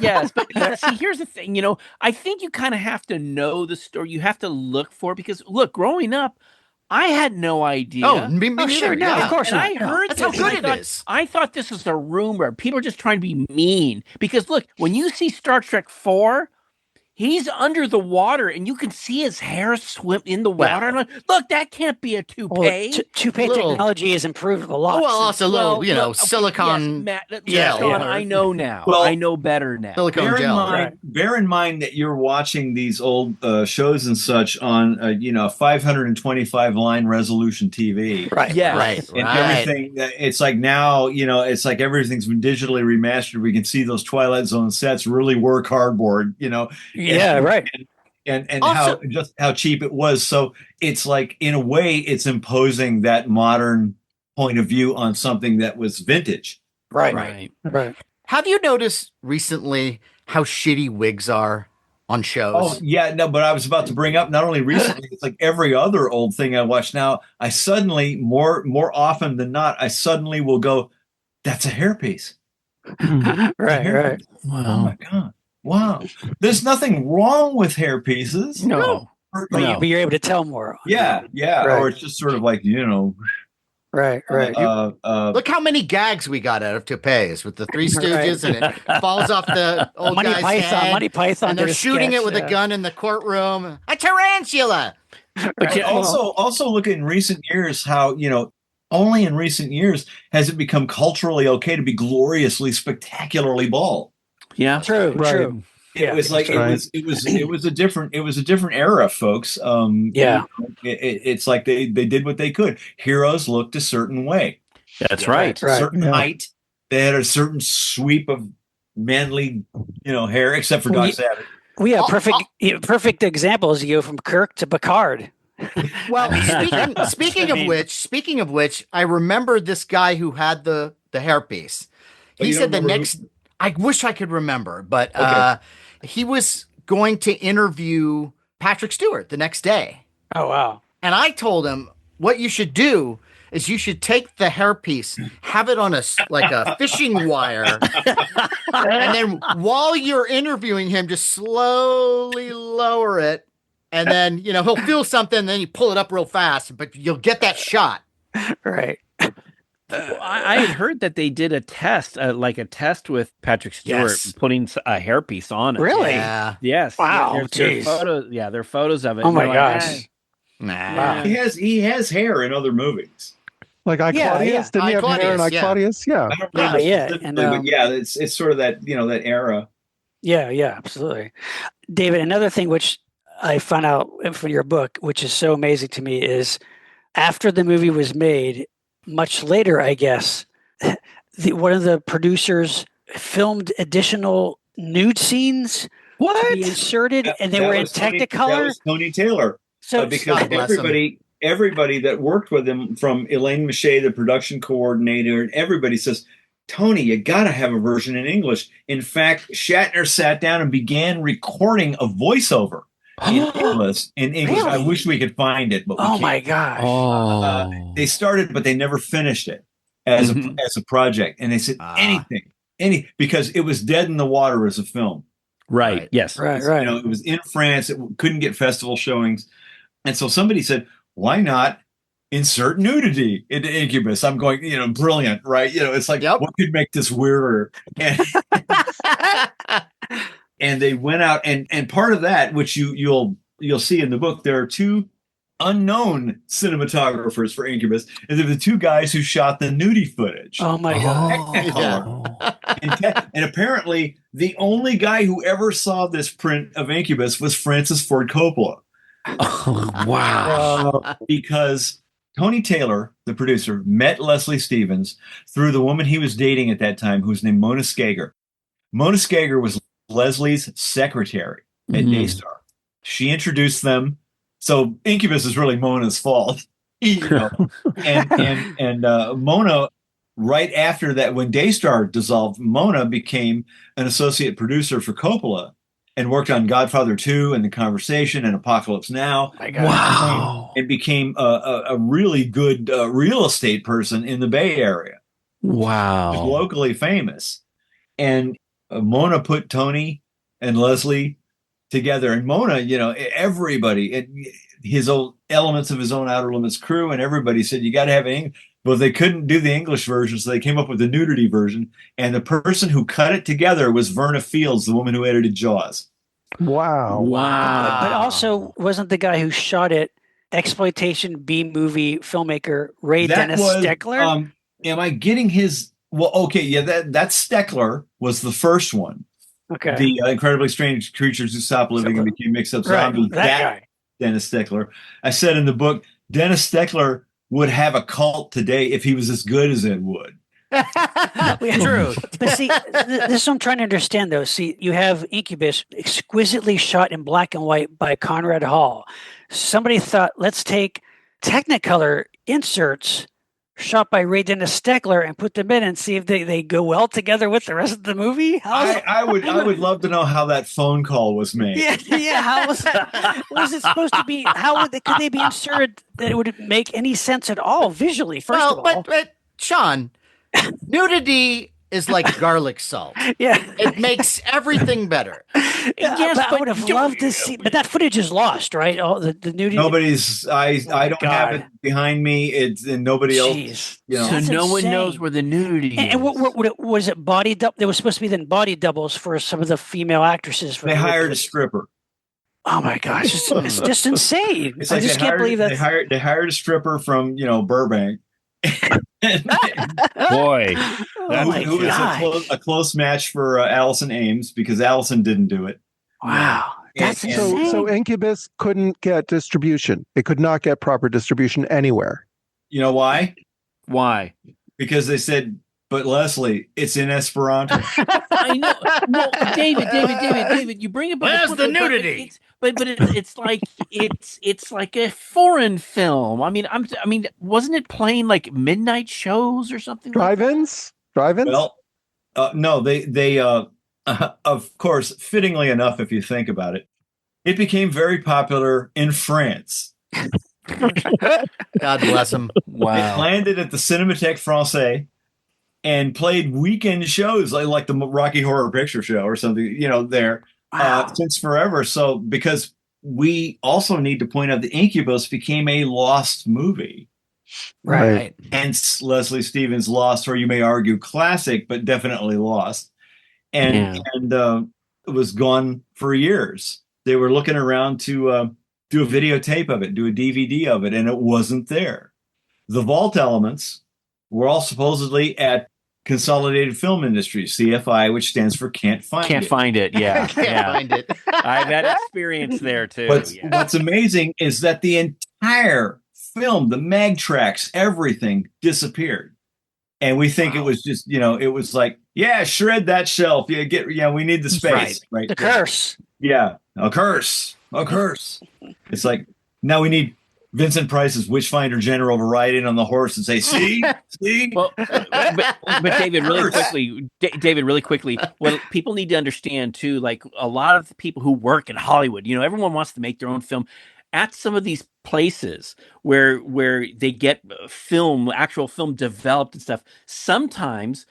yes, but see, here's the thing. I think you kind of have to know the story. You have to look for it because, look, growing up, I had no idea. Oh, me Oh, sure, neither. no, Yeah. of course And not. I heard That's this, how good and it is. I thought this was a rumor. People are just trying to be mean because, look, when you see Star Trek 4, he's under the water and you can see his hair swim in the water. I'm like, look, that can't be a toupee. Well, toupee Little- technology has improved a lot. Oh, well, since- also a little, Well, okay, silicon yes, Matt, gel. Sean, or I know now. Well, I know better now. silicone Bear in gel. mind, bear in mind that you're watching these old shows and such on 525 line resolution TV. Right. Yes. Right. And everything, it's like now, it's like everything's been digitally remastered. We can see those Twilight Zone sets really were cardboard, Yeah, right. and Also- how cheap it was. So it's like, in a way, it's imposing that modern point of view on something that was vintage. Right. Right. Have you noticed recently how shitty wigs are on shows? Oh yeah, no, but I was about to bring up, not only recently, it's like every other old thing I watch now, I suddenly, more often than not, I suddenly will go, that's a hairpiece. Right. Oh my God. Wow. There's nothing wrong with hairpieces. No. But you're able to tell more. Yeah. Right. Or it's just sort of like, Right. Look how many gags we got out of toupees with the Three Stooges, and it falls off the old Monty guy's Python. head, Monty Python. and they're did a shooting sketch, it with a gun in the courtroom. A tarantula. But But you- also look in recent years how, only in recent years has it become culturally okay to be gloriously, spectacularly bald. yeah. True. Right. True. It Yeah, was like right. it was a different era, folks. Yeah. It's like they did what they could. Heroes looked a certain way, That's right. a certain Yeah. height. They had a certain sweep of manly, hair, except for Well, Doc Savage. We have perfect examples. You go from Kirk to Picard. Well, speaking of which, I remember this guy who had the hairpiece. Oh, He you said don't the remember next. I wish I could remember, but Okay. he was going to interview Patrick Stewart the next day, Oh wow. and I told him what you should do is you should take the hairpiece, have it on a fishing wire, and then while you're interviewing him, just slowly lower it, and then he'll feel something, and then you pull it up real fast, but you'll get that shot. Right. Well, I had heard that they did a test, with Patrick Stewart, Yes. putting a hairpiece on it. Really? Yeah. Yes. Wow, There's jeez. photos. Yeah, there are photos of it. Oh and my they're like, gosh. Nah. Wow. He has hair in other movies. Like I Yeah, Claudius, yeah. didn't he have hair in I I-Claudius, yeah. Claudius? Yeah. I don't remember Yeah, specifically, and, but yeah, it's sort of that that era. Yeah, absolutely. David, another thing which I found out from your book, which is so amazing to me, is after the movie was made, much later, I guess, one of the producers filmed additional nude scenes to be inserted, and they That were in was Tony- That Technicolor. was Tony Taylor. So Because God bless him. everybody that worked with him, from Elaine Mache, the production coordinator, and everybody says, Tony, you got to have a version in English. In fact, Shatner sat down and began recording a voiceover in English. Really? I wish we could find it, but we oh can't. my gosh. Oh. They started, but they never finished it as a project. And they said because it was dead in the water as a film. Right. Yes. Right. It was in France. It couldn't get festival showings. And so somebody said, why not insert nudity into Incubus? I'm going, brilliant, right? It's like, Yep. what could make this weirder? And, and they went out and part of that, which you'll see in the book, there are two unknown cinematographers for Incubus, and they're the two guys who shot the nudie footage. Oh my God. Technicolor. And apparently, the only guy who ever saw this print of Incubus was Francis Ford Coppola. Wow. Because Tony Taylor, the producer, met Leslie Stevens through the woman he was dating at that time, who's named Mona Skager. Mona Skager was Leslie's secretary at Daystar. She introduced them. So Incubus is really Mona's fault. And Mona, right after that, when Daystar dissolved, Mona became an associate producer for Coppola and worked on Godfather 2 and The Conversation and Apocalypse Now. Wow. And became a really good real estate person in the Bay Area. Wow. She was locally famous. And Mona put Tony and Leslie together. And Mona, everybody, his old elements of his own Outer Limits crew, and everybody said, you got to have English. Well, they couldn't do the English version, so they came up with the nudity version. And the person who cut it together was Verna Fields, the woman who edited Jaws. Wow. But also, wasn't the guy who shot it exploitation B-movie filmmaker Ray Dennis Steckler? Am I getting his? Well, okay, yeah, that's Steckler was the first one. Okay. The incredibly strange creatures who stopped living and became mixed-up zombies. That guy. Dennis Steckler. I said in the book, Dennis Steckler would have a cult today if he was as good as Ed Wood. True. But see, this is what I'm trying to understand, though. See, you have Incubus exquisitely shot in black and white by Conrad Hall. Somebody thought, let's take Technicolor inserts shot by Ray Dennis Steckler and put them in and see if they go well together with the rest of the movie. I would love to know how that phone call was made. Yeah. How was it supposed to be? Could they be inserted that it would make any sense at all visually? First of all, but Sean, nudity is like garlic salt. Yeah, it makes everything better. Yes, but I would have loved to see. But that footage is lost, right? All the nudity. Nobody's. I don't have it behind me. It's and nobody else. So That's no one insane. knows where the nudity is. And what was it? Body double. There was supposed to be then body doubles for some of the female actresses. They hired a stripper. Oh my gosh, it's just insane. It's I like just can't believe that they hired a stripper from Burbank. Boy, who was a close match for Allison Ames because Allison didn't do it. Wow, that's insane. So Incubus couldn't get distribution. It could not get proper distribution anywhere. You know why? Why? Because they said, but Leslie, it's in Esperanto. I know. No, David, you bring up where's the nudity? But it's like a foreign film. I mean, wasn't it playing like midnight shows or something? Drive-ins? Well, no, they of course, fittingly enough, if you think about it, it became very popular in France. God bless him. Wow. It landed at the Cinémathèque Française and played weekend shows like the Rocky Horror Picture Show or something, there. Wow. Since forever. So, because we also need to point out that Incubus became a lost movie. Right. Hence Leslie Stevens' lost, or you may argue classic, but definitely lost. And it was gone for years. They were looking around to do a videotape of it, do a DVD of it, and it wasn't there. The vault elements were all supposedly at Consolidated Film Industries, CFI, which stands for Can't Find It. Yeah. Can't find it. I've had experience there too. What's amazing is that the entire film, the mag tracks, everything disappeared. And we think it was just, it was like, shred that shelf. We need the space. Right. The curse. Yeah. A curse. It's like, now we need Vincent Price's Witchfinder General to ride in on the horse and say, see? Well, but David, really quickly, what people need to understand too, like a lot of the people who work in Hollywood, everyone wants to make their own film. At some of these places where they get actual film developed and stuff, sometimes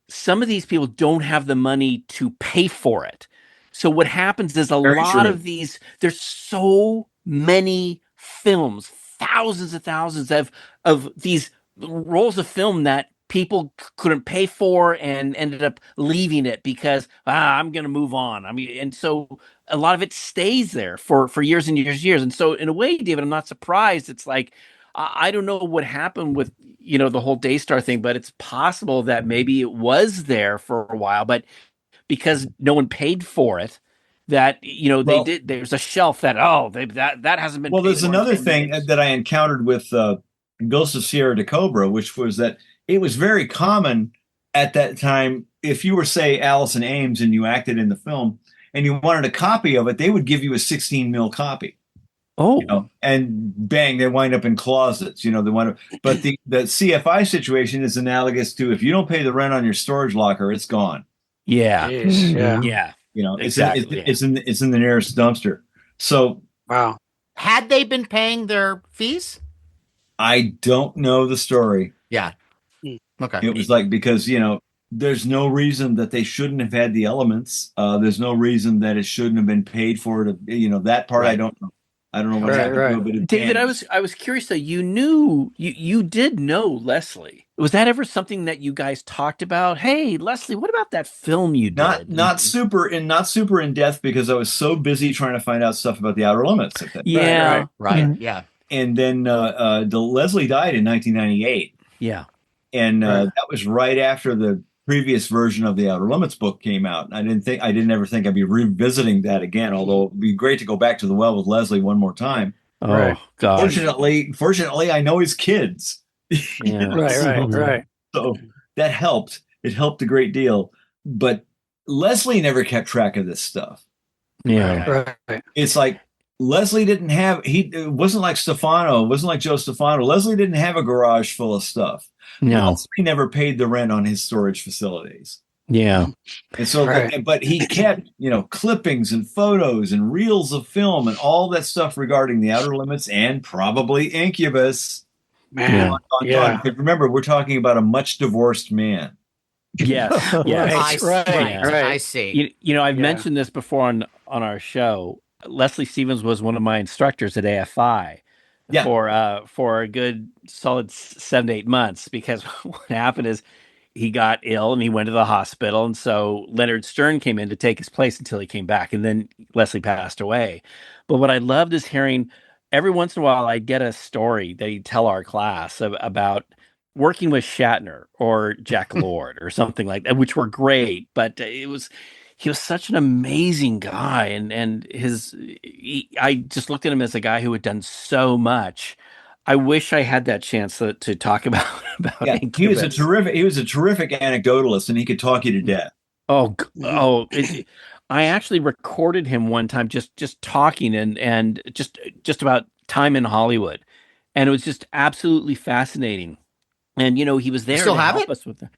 some of these people don't have the money to pay for it. So what happens is of these, there's so many films, thousands and thousands of these rolls of film that people couldn't pay for and ended up leaving it because I'm going to move on. I mean, and so a lot of it stays there for years and years and years. And so in a way, David, I'm not surprised. It's like, I don't know what happened with, the whole Daystar thing, but it's possible that maybe it was there for a while, but because no one paid for it, that, they did, there's a shelf that, that hasn't been Well, paid there's for in another 10 thing years. that I encountered with Ghost of Sierra de Cobra, which was that it was very common at that time. If you were, say, Allison Ames and you acted in the film and you wanted a copy of it, they would give you a 16 mil copy. Oh, And bang, they wind up in closets. They wind up. But the CFI situation is analogous to if you don't pay the rent on your storage locker, it's gone. yeah. Jeez, yeah. Yeah. Exactly. It's in the nearest dumpster. So Wow. Had they been paying their fees? I don't know the story. Yeah. Okay. It was like, because there's no reason that they shouldn't have had the elements. There's no reason that it shouldn't have been paid for. That part, Right. I don't know. I don't know what Right, happened. right. To it, but David, I was curious though. You did know Leslie. Was that ever something that you guys talked about? Hey, Leslie, what about that film you did? not super in depth, because I was so busy trying to find out stuff about the Outer Limits at that. Yeah, Right. Yeah. And then Leslie died in 1998. yeah. And Right. that was right after the previous version of the Outer Limits book came out. And I didn't ever think I'd be revisiting that again, although it'd be great to go back to the well with Leslie one more time. Oh Right. gosh. Fortunately, I know his kids. Yeah. Right. So that helped. It helped a great deal. But Leslie never kept track of this stuff. Yeah. Right. It's like Leslie didn't have, it wasn't like Stefano, it wasn't like Joe Stefano. Leslie didn't have a garage full of stuff. No. Leslie never paid the rent on his storage facilities. Yeah. And so, Right. but he kept, clippings and photos and reels of film and all that stuff regarding the Outer Limits and probably Incubus. Man. Yeah. Because remember, we're talking about a much divorced man. Yes. Yes. Right. I see. I've Yeah. mentioned this before on our show. Leslie Stevens was one of my instructors at AFI Yeah. for a good solid 7 to 8 months, because what happened is he got ill and he went to the hospital, and so Leonard Stern came in to take his place until he came back, and then Leslie passed away. But what I loved is hearing every once in a while I'd get a story that he'd tell our class about working with Shatner or Jack Lord or something like that, which were great. But he was such an amazing guy, and I just looked at him as a guy who had done so much. I wish I had that chance to talk about Incubus. He was a terrific anecdotalist, and he could talk you to death. I actually recorded him one time just talking and just about time in Hollywood, and it was just absolutely fascinating. And he was there You still to have help it? us with it.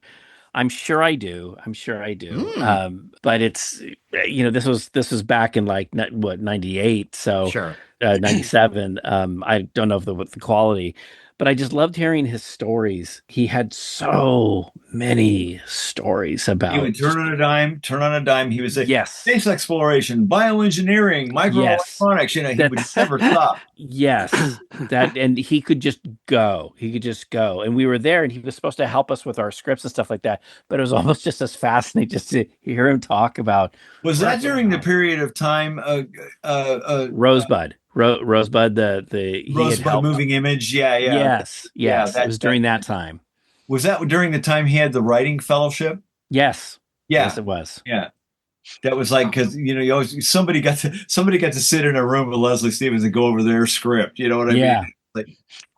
I'm sure I do. Mm. But it's this was back in like 98, so Sure. 97. I don't know what the quality, but I just loved hearing his stories. He had so many stories about. He would turn on a dime. He would say, yes, space exploration, bioengineering, microelectronics. He would never stop. Yes, and he could just go. And we were there, and he was supposed to help us with our scripts and stuff like that. But it was almost just as fascinating just to hear him talk about. Was that during the period of time? Rosebud, Rosebud, he Rosebud had helped. moving image. Yeah. Yes. It was during that time. Was that during the time he had the writing fellowship? Yes. Yeah. Yes, it was. Yeah. That was like, because you always somebody got to sit in a room with Leslie Stevens and go over their script. You know what I mean? Like,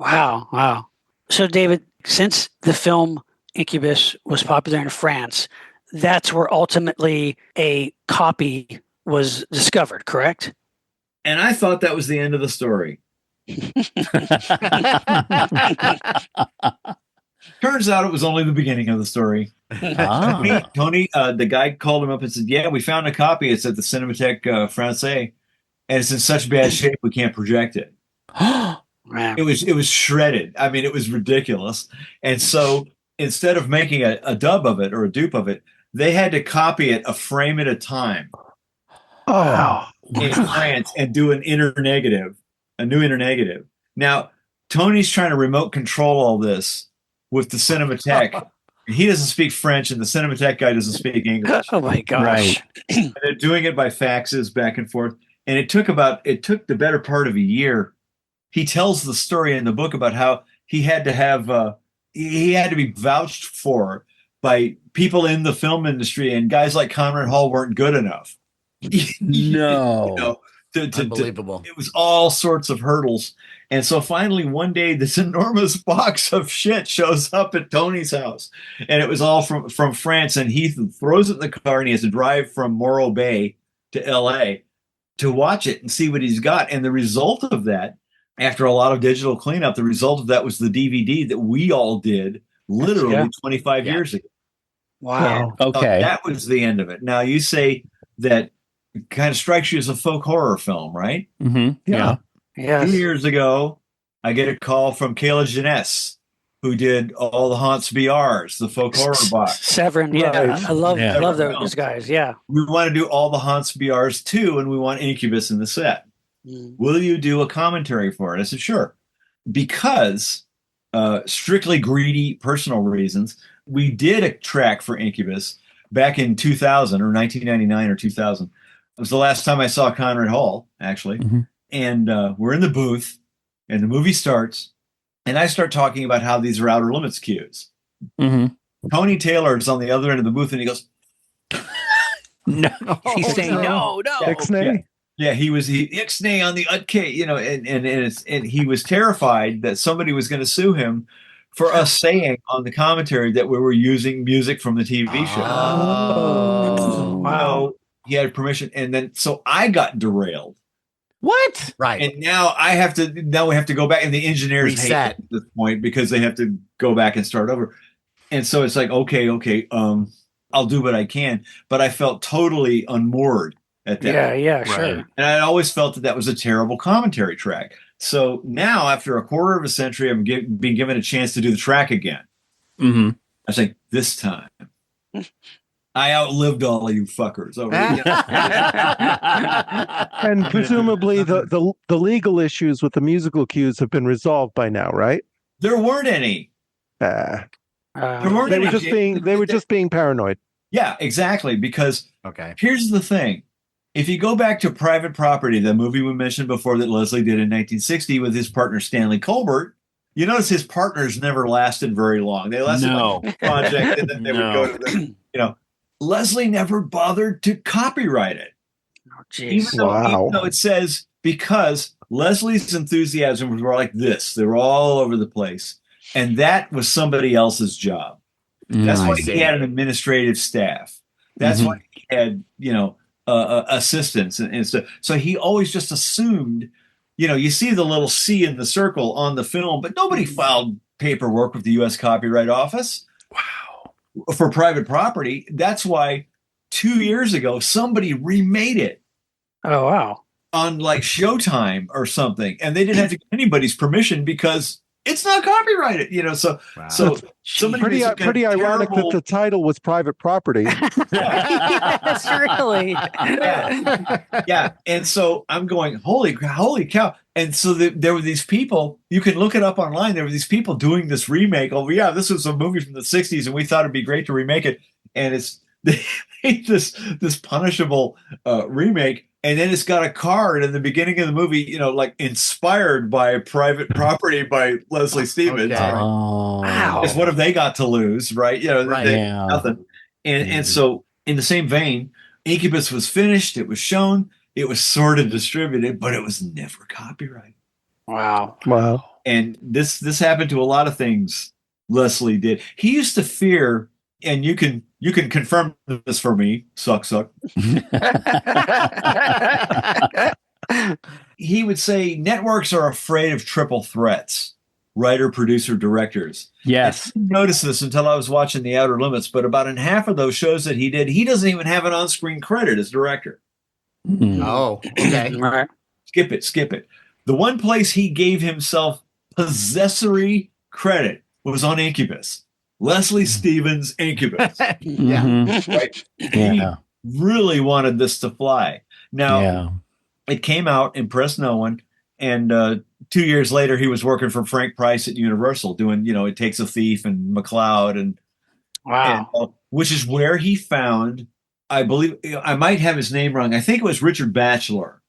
Wow. So, David, since the film Incubus was popular in France, that's where ultimately a copy was discovered, correct? and I thought that was the end of the story. Turns out it was only the beginning of the story. Tony, the guy called him up and said, "Yeah, we found a copy. It's at the Cinémathèque Française, and it's in such bad shape we can't project it." Man. It was shredded. I mean, it was ridiculous. And so instead of making a dub of it or a dupe of it, they had to copy it a frame at a time in France and do a new inner negative. Now, Tony's trying to remote control all this with the Cinémathèque He doesn't speak French, and the Cinematech guy doesn't speak English. Oh my gosh. And they're doing it by faxes back and forth. And it took the better part of a year. He tells the story in the book about how he had to be vouched for by people in the film industry, and guys like Conrad Hall weren't good enough. No. Unbelievable. It was all sorts of hurdles. And so finally one day this enormous box of shit shows up at Tony's house. And it was all from France. And he throws it in the car, and he has to drive from Morro Bay to LA to watch it and see what he's got. And the result of that, after a lot of digital cleanup, the result of that was the DVD that we all did literally 25 years ago. Wow. Okay. That was the end of it. Now you say that kind of strikes you as a folk horror film, right? Mm-hmm. Yeah. Yes. 2 years ago, I get a call from Kayla Jeunesse, who did all the Haunts BRs, the folk horror box. Severin. Yeah. Right. I love Yeah. those guys. Yeah. We want to do all the Haunts BRs too, and we want Incubus in the set. Mm. Will you do a commentary for it? I said, sure. Because strictly greedy personal reasons, we did a track for Incubus back in 2000 or 1999 or 2000. It was the last time I saw Conrad Hall, actually. Mm-hmm. And we're in the booth, and the movie starts, and I start talking about how these are outer limits cues. Mm-hmm. Tony Taylor is on the other end of the booth, and he goes, No. He's saying no. Ixnay? yeah, he Ixnay on the utk, and he was terrified that somebody was going to sue him for us saying on the commentary that we were using music from the TV show. Oh. Wow. So he had permission, and then so I got derailed. What? Right. And now we have to go back, and the engineers hate Reset. it at this point because they have to go back and start over. And so it's like, okay, I'll do what I can, but I felt totally unmoored at that. Yeah. Yeah. Right. Sure. And I always felt that was a terrible commentary track. So now, after a quarter of a century, I'm being given a chance to do the track again. Mm-hmm. I was like, this time, I outlived all of you fuckers. And presumably the legal issues with the musical cues have been resolved by now, right? There weren't any. There weren't they were any. just being paranoid. Yeah, exactly. Because Okay. here's the thing. If you go back to Private Property, the movie we mentioned before that Leslie did in 1960 with his partner Stanley Colbert, you notice his partners never lasted very long. They lasted like a project, and then they would go to the, Leslie never bothered to copyright it. Oh, jeez. Even though it says, because Leslie's enthusiasm were like this. They were all over the place. And that was somebody else's job. That's why he had an administrative staff. That's why he had, assistants and stuff. So he always just assumed, you see the little C in the circle on the film, but nobody filed paperwork with the U.S. Copyright Office. Wow. For Private Property. That's why 2 years ago, somebody remade it Oh wow. on like Showtime or something. And they didn't have to get anybody's permission because it's not copyrighted, So somebody Pretty made some kind pretty of ironic terrible- that the title was Private Property. Yes, really. yeah. And so I'm going, holy cow. And so there were these people, you can look it up online. There were these people doing this remake. Oh yeah, this was a movie from the 60s and we thought it'd be great to remake it. And they made this punishable remake. And then it's got a card in the beginning of the movie, like inspired by Private Property by Leslie Stevens. Okay. Oh. Wow. Because what have they got to lose, right? Right. Nothing. And so in the same vein, Incubus was finished. It was shown. It was sort of distributed, but it was never copyrighted. Wow. Wow. And this happened to a lot of things Leslie did. He used to fear, and you can confirm this for me, suck. He would say networks are afraid of triple threats, writer, producer, directors. Yes. I didn't notice this until I was watching The Outer Limits, but about in half of those shows that he did, he doesn't even have an on-screen credit as director. Mm. Oh, okay. Right. Skip it. The one place he gave himself possessory credit was on Incubus. Leslie Stevens' Incubus. Yeah. Mhm. Right? Yeah. He really wanted this to fly. Now, Yeah. it came out, impressed no one, and 2 years later, he was working for Frank Price at Universal doing, It Takes a Thief and McCloud and Wow. And, which is where he found, I believe, I might have his name wrong. I think it was Richard Batchelor.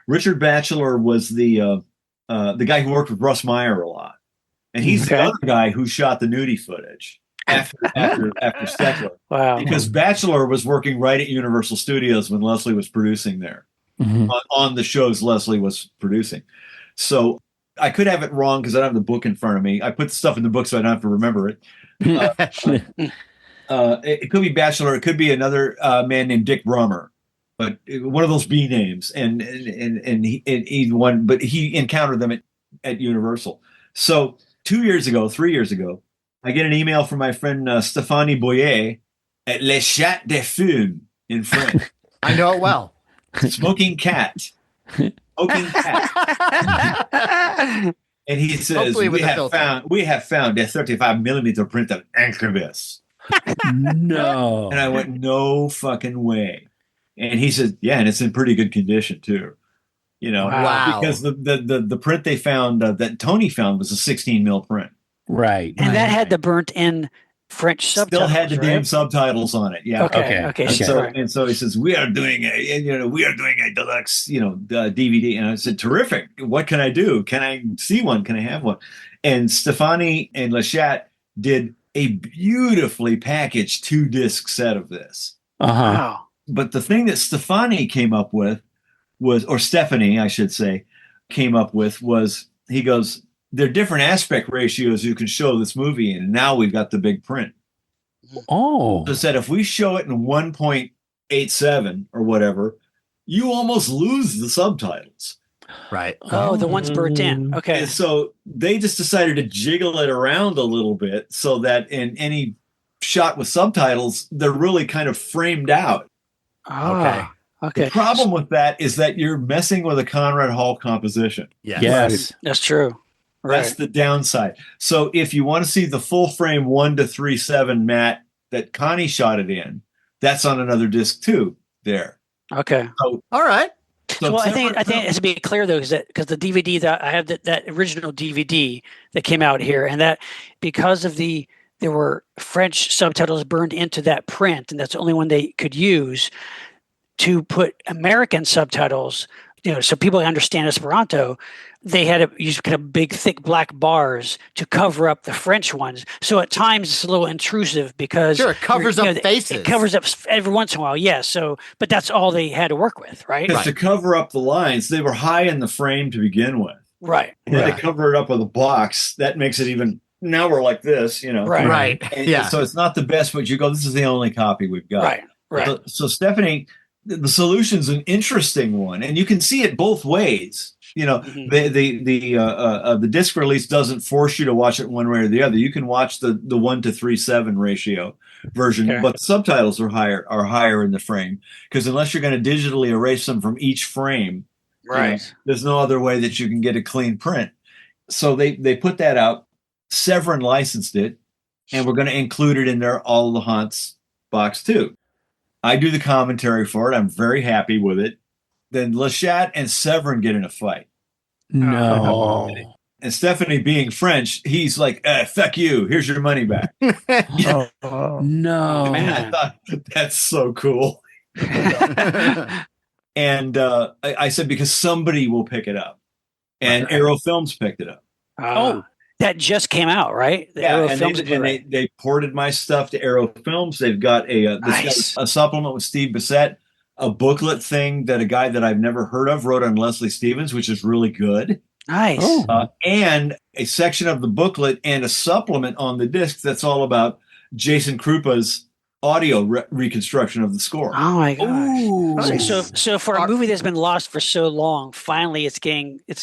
Richard Batchelor was the guy who worked with Russ Meyer a lot, and he's the other guy who shot the nudie footage after Steckler. Wow. Because Batchelor was working right at Universal Studios when Leslie was producing there, on the shows Leslie was producing. So I could have it wrong because I don't have the book in front of me. I put the stuff in the book so I don't have to remember it. It could be Batchelor. It could be another man named Dick Brummer, but one of those B names. And he won, but he encountered them at Universal. So 3 years ago, I get an email from my friend Stéphanie Boyer at Les Chats de Fume in French. I know it well. Smoking cat. Smoking cat. And he says, we have found a 35 millimeter print of Incubus. No. And I went, no fucking way. And he said, yeah, and it's in pretty good condition too. Wow. Because the print they found that Tony found was a 16 mil print. Right. And that had the burnt in French subtitles. Still had the right? damn subtitles on it. Yeah. Okay. And so he says, we are doing a deluxe, DVD. And I said, terrific. What can I do? Can I see one? Can I have one? And Stéphanie and Le Chat did a beautifully packaged 2-disc set of this. Wow. But the thing that Stéphanie came up with or Stephanie, I should say, came up with was, he goes, there are different aspect ratios you can show this movie in. And now we've got the big print. Oh. So said, if we show it in 1.87 or whatever, you almost lose the subtitles. Right. Oh, the one's burnt in. Okay. And so they just decided to jiggle it around a little bit so that in any shot with subtitles, they're really kind of framed out. Okay. Okay. The problem with that is that you're messing with a Conrad Hall composition. Yes. That's true. Right. That's the downside. So if you want to see the full frame 1:3.7 Matt that Connie shot it in, that's on another disc too there. Okay. So, all right. So I think it has to be clear though, because the DVD that I have that original DVD that came out here, and that because of there were French subtitles burned into that print, and that's the only one they could use to put American subtitles, so people understand Esperanto. They had to use kind of big, thick black bars to cover up the French ones. So at times it's a little intrusive because it covers up faces. It covers up every once in a while, yes. So, but that's all they had to work with, right? Because to cover up the lines, they were high in the frame to begin with. Right. And then they cover it up with a box. That makes it even. Now we're like this, Right. And so it's not the best, but you go, this is the only copy we've got. Right. So Stephanie, the solution's an interesting one, and you can see it both ways. The disc release doesn't force you to watch it one way or the other. You can watch the 1:3.7 ratio version, but the subtitles are higher in the frame, because unless you're going to digitally erase them from each frame, there's no other way that you can get a clean print. So they put that out. Severin licensed it, and we're going to include it in their All the Haunts box too. I do the commentary for it. I'm very happy with it. Then Le Chat and Severin get in a fight. No. And Stephanie, being French, he's like, fuck you. Here's your money back. No. And I thought, that's so cool. And I said, because somebody will pick it up. And Arrow Films picked it up. That just came out, right? They ported my stuff to Arrow Films. They've got a supplement with Steve Bissett, a booklet thing that a guy that I've never heard of wrote on Leslie Stevens, which is really good. Nice. And a section of the booklet and a supplement on the disc that's all about Jason Krupa's audio reconstruction of the score. Oh my gosh! So for a movie that's been lost for so long, finally it's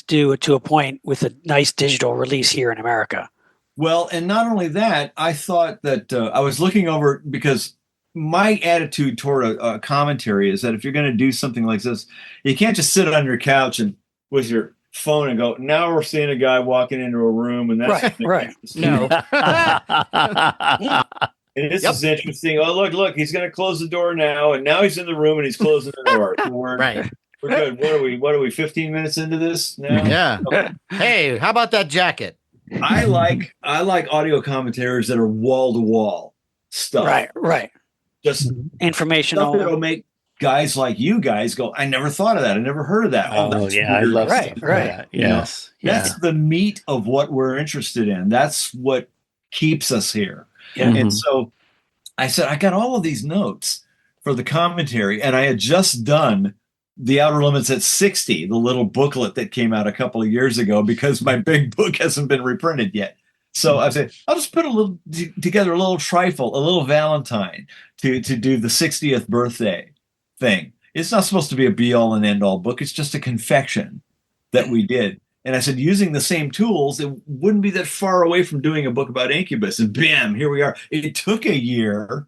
due to a point with a nice digital release here in America. Well, and not only that, I thought that I was looking over, because my attitude toward a commentary is that if you're going to do something like this, you can't just sit on your couch and with your phone and go, now we're seeing a guy walking into a room and that's right. No. And this is interesting. Oh, look, he's going to close the door now, and now he's in the room and he's closing the door. Right. We're good. What are we 15 minutes into this now? Yeah. Okay. Hey, how about that jacket? I like audio commentaries that are wall to wall. stuff. Right. Just stuff Informational. that'll make guys like you guys go, I never thought of that. I never heard of that. Oh, that's yeah, I weird. love Right, stuff like right. that. You know, Yes, yeah. That's the meat of what we're interested in. That's what keeps us here. Yeah. And so I said, I got all of these notes for the commentary, and I had just done The Outer Limits at 60, the little booklet that came out a couple of years ago, because my big book hasn't been reprinted yet. So I said, I'll just put together a little trifle, a little Valentine to do the 60th birthday thing. It's not supposed to be a be-all and end-all book. It's just a confection that we did. And I said, using the same tools, it wouldn't be that far away from doing a book about Incubus. And bam, here we are. It took a year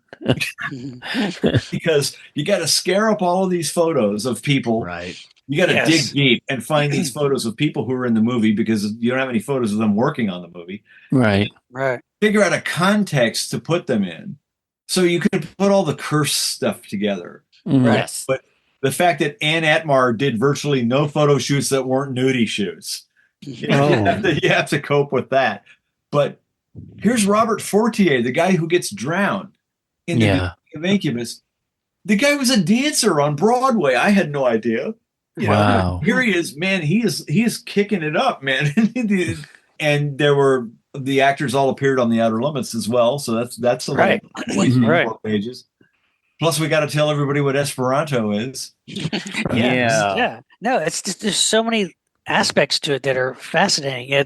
because you got to scare up all of these photos of people. Right. You got to dig deep and find these photos of people who are in the movie, because you don't have any photos of them working on the movie. Right. Right. Figure out a context to put them in, so you could put all the curse stuff together. Yes. But the fact that Ann Atmar did virtually no photo shoots that weren't nudie shoots, you have to cope with that. But here's Robert Fortier, the guy who gets drowned in the beginning of Incubus. The guy was a dancer on Broadway. I had no idea. You know, here he is, man. He is kicking it up, man. And there were the actors all appeared on The Outer Limits as well. So that's a Right. like 4 pages. Plus, we got to tell everybody what Esperanto is. Yeah. No, it's just, there's so many aspects to it that are fascinating.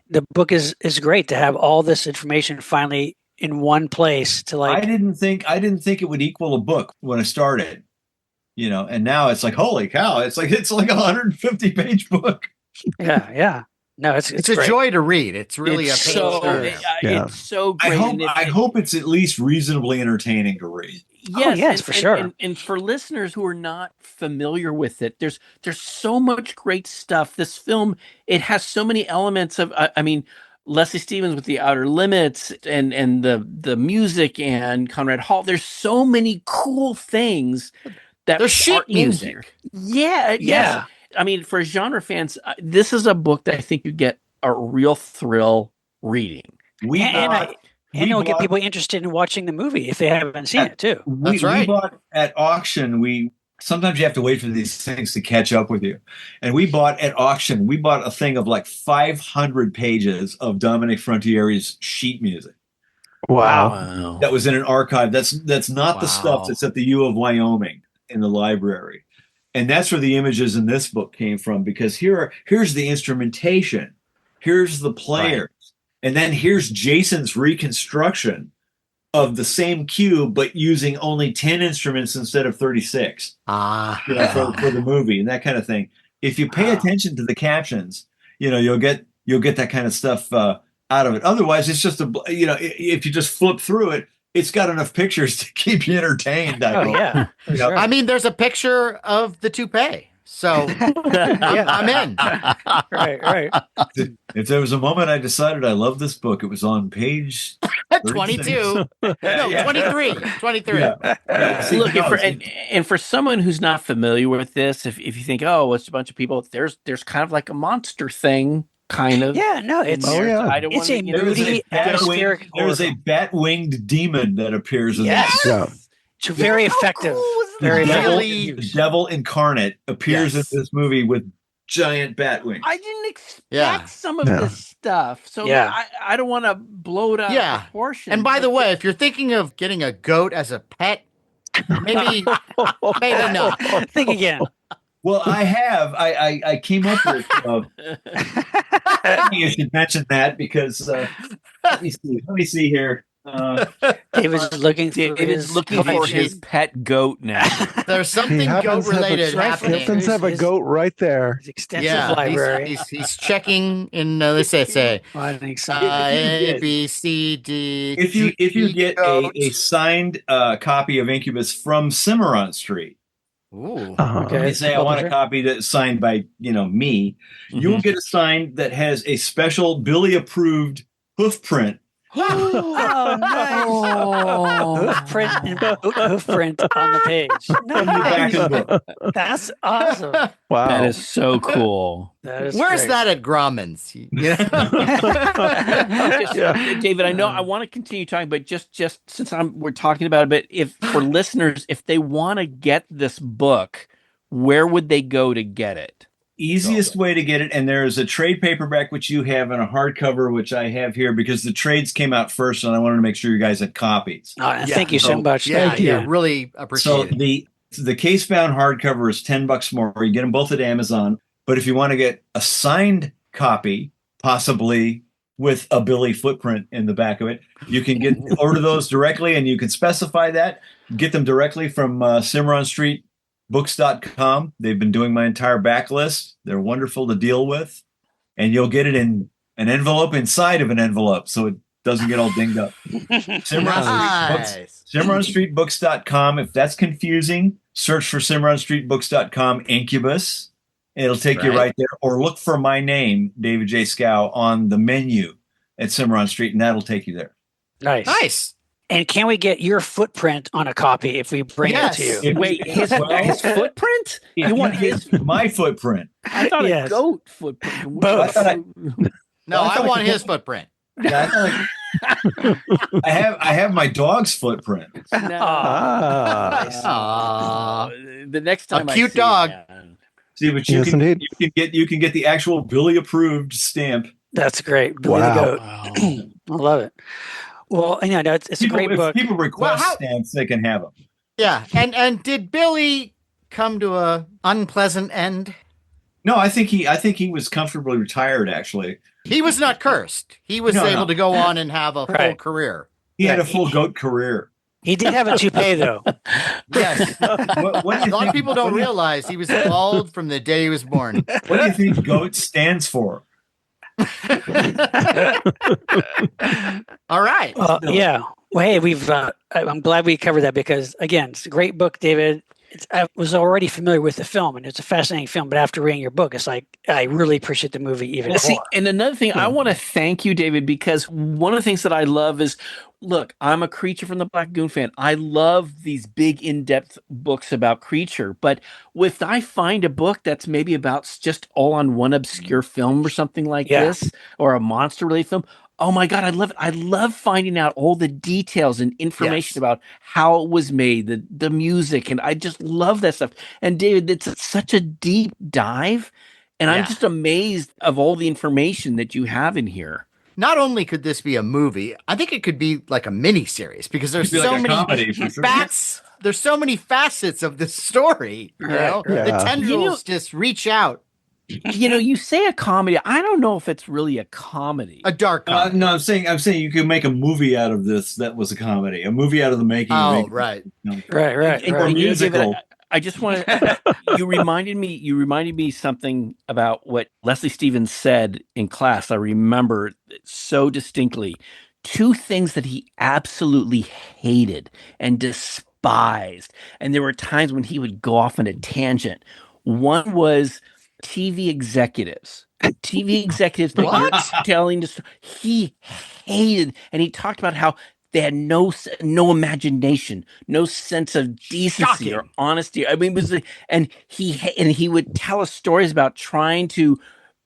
The book is great to have all this information finally in one place to like. I didn't think it would equal a book when I started, you know, and now it's like, holy cow, it's like a 150-page book. Yeah. No, it's a great. joy to read. It's really it's a so page. it's so great. I hope it's at least reasonably entertaining to read. Yes, for sure. And for listeners who are not familiar with it, there's so much great stuff. This film, it has so many elements of. I mean, Leslie Stevens with The Outer Limits and the music and Conrad Hall. There's so many cool things that there's sheet music. Here. Yeah. Yes. I mean, for genre fans, this is a book that I think you get a real thrill reading. And it'll get people interested in watching the movie if they haven't seen it too. That's right. We bought at auction. Sometimes you have to wait for these things to catch up with you. And we bought at auction. We bought a thing of like 500 pages of Dominic Frontieri's sheet music. Wow. That was in an archive. That's not the stuff that's at the U of Wyoming in the library. And that's where the images in this book came from, because here's the instrumentation, here's the players, and then here's Jason's reconstruction of the same cue, but using only 10 instruments instead of 36 for the movie and that kind of thing. If you pay attention to the captions, you know, you'll get that kind of stuff out of it. Otherwise, it's just if you just flip through it, it's got enough pictures to keep you entertained. Sure. I mean, there's a picture of the toupee, so I'm in. Right. If there was a moment I decided I loved this book, it was on page 22. No, 23. 23. Yeah. Look, and for someone who's not familiar with this, if you think, oh, it's a bunch of people, there's kind of like a monster thing. Kind of. Yeah, no, it's I don't it's wanna, a moody, atmospheric. There's a bat-winged demon that appears in Yes. this. It's very effective. Very The devil incarnate appears in this movie with giant bat wings. I didn't expect some of this stuff, so I don't want to blow it out of proportion. And by the way, if you're thinking of getting a goat as a pet, maybe not. Think again. Well, I came up with. You should mention that because let me see here. David's looking for his pet goat now. There's something goat related happening. He happens to have a goat right there. His extensive library. He's checking in let's say A B C D. If you get a signed copy of Incubus from Cimarron Street. Ooh. Okay. Say I want a copy that's signed by me. You will get a sign that has a special Billy approved hoof print Oh, nice. Hoof print on the page. In the back of the book. That's awesome. Wow. That is so cool. That is Where's great. that at Grauman's? You know? David, I know I want to continue talking, but just since we're talking about it, but if for listeners, if they want to get this book, where would they go to get it? Easiest way to get it, and there's a trade paperback which you have and a hardcover which I have here because the trades came out first, and I wanted to make sure you guys had copies. Thank you so much. Yeah, Thank you. yeah, really appreciate it. The case bound hardcover is $10 more. You get them both at Amazon. But if you want to get a signed copy, possibly with a Billy footprint in the back of it, you can order those directly, and you can specify that. Get them directly from CimarronStreetBooks.com. They've been doing my entire backlist. They're wonderful to deal with, and you'll get it in an envelope inside of an envelope, so it doesn't get all dinged up. CimarronStreetBooks.com. If that's confusing, search for CimarronStreetBooks.com Incubus. It'll take you right there. Or look for my name, David J. SCHOW, on the menu at Cimarron Street, and that'll take you there. Nice. And can we get your footprint on a copy if we bring it to you? Wait, his footprint? You want his? My footprint? I thought Yes. a goat footprint. Both. I want his footprint. Yeah, I have my dog's footprint. The next time A cute dog. See, but Yes, indeed. you can get the actual Billy approved stamp. That's great. Billy the Goat. Wow. I love it. Well, it's a great book. If people request stamps, they can have them. Yeah, and did Billy come to a unpleasant end? No, I think he was comfortably retired. Actually, He was not cursed. He was able to go on and have a full career. he had a full goat career. He did have a toupee, though. Yes. What do A you lot think? of people don't realize he was bald from the day he was born. What do you think GOAT stands for? All right. Yeah. Well, hey, I'm glad we covered that because, again, it's a great book, David. I was already familiar with the film, and it's a fascinating film. But after reading your book, it's like I really appreciate the movie even more. See, and another thing, I want to thank you, David, because one of the things that I love is, look, I'm a Creature from the Black Lagoon fan. I love these big, in-depth books about Creature. But if I find a book that's maybe about just all on one obscure film or something like this, or a monster-related film, oh my God, I love it. I love finding out all the details and information about how it was made, the music, and I just love that stuff. And David, it's such a deep dive, and I'm just amazed of all the information that you have in here. Not only could this be a movie, I think it could be like a mini series because there's so many comedy, for sure. There's so many facets of this story. You know? The tendrils just reach out. You say a comedy. I don't know if it's really a comedy. A dark comedy. No, I'm saying you could make a movie out of this that was a comedy. A movie out of the making. Right. Right. Or musical. I just want to. You reminded me something about what Leslie Stevens said in class. I remember so distinctly. Two things that he absolutely hated and despised, and there were times when he would go off on a tangent. One was TV executives that you're telling the story. He hated, and he talked about how they had no imagination, no sense of decency or honesty. I mean, and he would tell us stories about trying to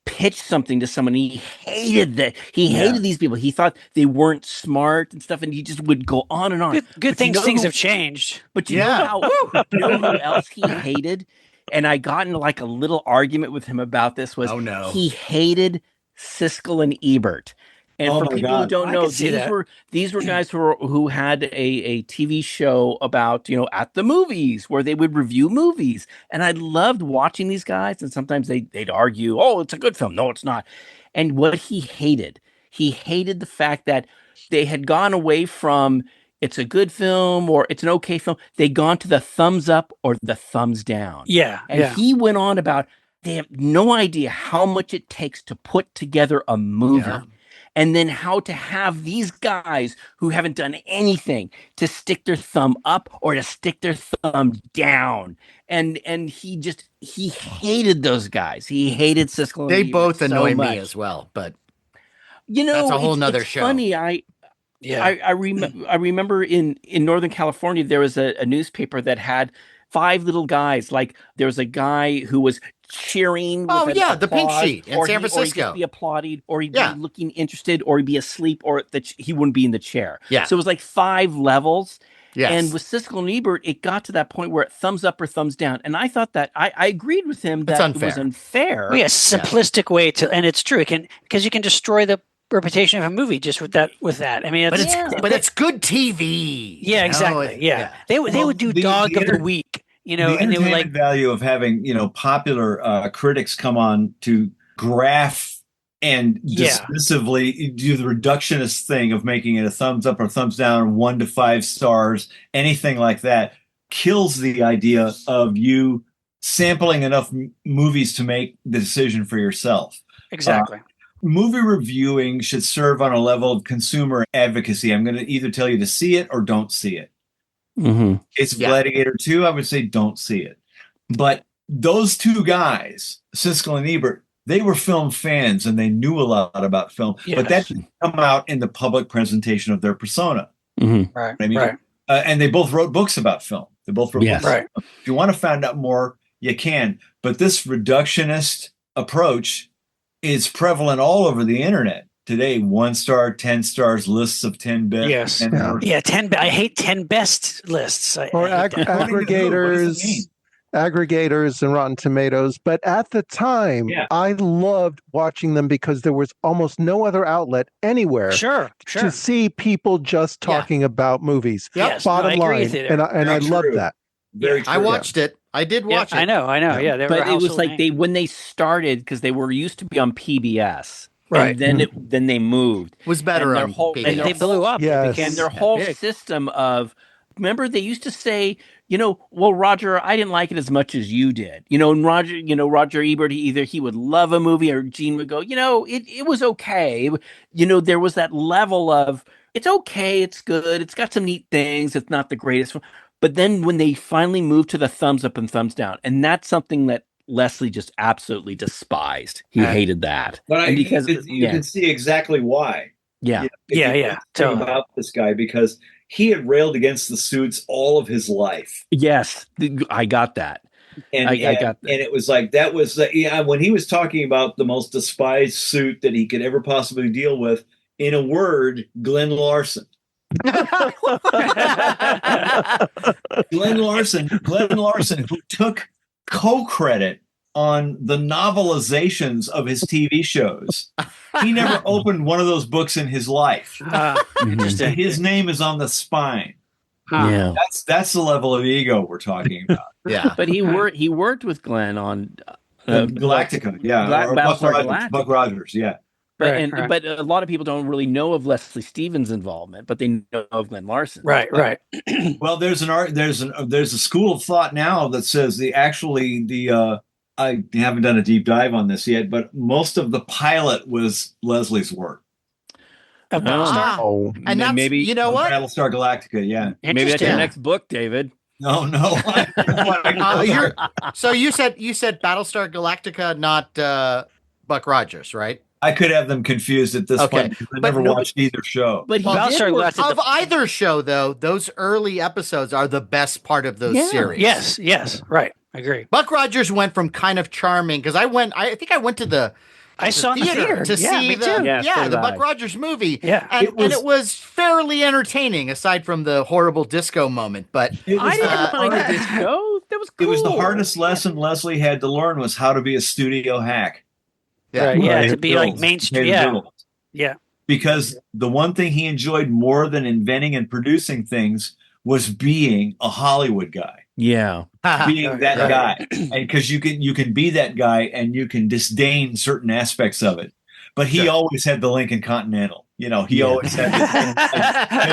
pitch something to someone. He hated that. He hated these people. He thought they weren't smart and stuff, and he just would go on and on. Good things have changed. But you know who else he hated? And I got into like a little argument with him about this. He hated Siskel and Ebert. And for people who don't know, these were guys who had a TV show about, at the movies where they would review movies. And I loved watching these guys. And sometimes they'd argue, oh, it's a good film. No, it's not. And what he hated the fact that they had gone away from it's a good film or it's an okay film. They'd gone to the thumbs up or the thumbs down. And he went on about they have no idea how much it takes to put together a movie. And then how to have these guys who haven't done anything to stick their thumb up or to stick their thumb down. And he hated those guys. He hated Siskel and They Ebert both so annoy much. me as well, but that's a whole nother show. Funny, Yeah. I remember in Northern California there was a newspaper that had 5 little guys. Like there was a guy who was cheering. Oh, with an yeah, the Pink applause, Sheet in San or he'd Francisco. just be applauding, or he'd Yeah. be looking interested, or he'd be asleep, or that he wouldn't be in the chair. Yeah. So it was like 5 levels. Yes. And with Siskel and Ebert, it got to that point where it thumbs up or thumbs down. And I thought that I agreed with him That's that it was unfair. unfair. Well, yeah, simplistic way to, and it's true. It can, because you can destroy the reputation of a movie just with that. I mean, But it's, it's good TV. yeah, you know? exactly. Yeah. They would do Dog of the Week, the and they would entertainment like, value of having popular critics come on to graph and dismissively do the reductionist thing of making it a thumbs up or thumbs down, 1 to 5 stars, anything like that, kills the idea of you sampling enough movies to make the decision for yourself. exactly. Movie reviewing should serve on a level of consumer advocacy. I'm going to either tell you to see it or don't see it. Mm-hmm. It's Gladiator 2, I would say don't see it. But those 2 guys, Siskel and Ebert, they were film fans and they knew a lot about film, but that didn't come out in the public presentation of their persona. Mm-hmm. Right. I mean, and they both wrote books about film. They both wrote books. Right. If you want to find out more, you can. But this reductionist approach is prevalent all over the internet today. 1 star, 10 stars, lists of 10 best. Yes. 10. I hate 10 best lists. Or aggregators and Rotten Tomatoes. But at the time, I loved watching them because there was almost no other outlet anywhere to see people just talking about movies. Yes. Bottom line. And I love that. Very true. I watched it. I did watch it. I know. Yeah, they but were it was like when they started, because they were used to be on PBS, right? And then they moved. It was better on PBS. And they blew up. Yes. And their whole system of, remember, they used to say, well, Roger, I didn't like it as much as you did. And Roger Ebert, either he would love a movie or Gene would go, it was okay. There was that level of, it's okay, it's good, it's got some neat things, it's not the greatest. But then when they finally moved to the thumbs up and thumbs down, and that's something that Leslie just absolutely despised. He hated that. But you can see exactly why. Yeah. Tell about this guy, because he had railed against the suits all of his life. Yes, I got that. And I got that. And it was like, that was, when he was talking about the most despised suit that he could ever possibly deal with, in a word, Glenn Larson. Glenn Larson, who took co-credit on the novelizations of his TV shows. He never opened one of those books in his life. Interesting. His name is on the spine. Yeah, that's the level of ego we're talking about. Yeah, but he worked with Glenn on Galactica. Buck Rogers. Yeah. But a lot of people don't really know of Leslie Stevens' involvement, but they know of Glenn Larson. Right. Well, there's a school of thought now that says I haven't done a deep dive on this yet, but most of the pilot was Leslie's work. and that's, maybe you know what? Battlestar Galactica. Yeah, maybe that's your next book, David. No. So you said Battlestar Galactica, not Buck Rogers, right? I could have them confused at this point. I never watched either show. But of either show, though, those early episodes are the best part of those series. Yes, right. I agree. Buck Rogers went from kind of charming, because I think I went to the theater to see the Buck Rogers movie. Yeah, and it was fairly entertaining, aside from the horrible disco moment. But I didn't find the disco. That was cool. It was the hardest lesson Leslie had to learn, was how to be a studio hack. To be like mainstream. Yeah. Because the one thing he enjoyed more than inventing and producing things was being a Hollywood guy. Yeah. Being that guy. And because you can be that guy and you can disdain certain aspects of it. But he always had the Lincoln Continental. He always had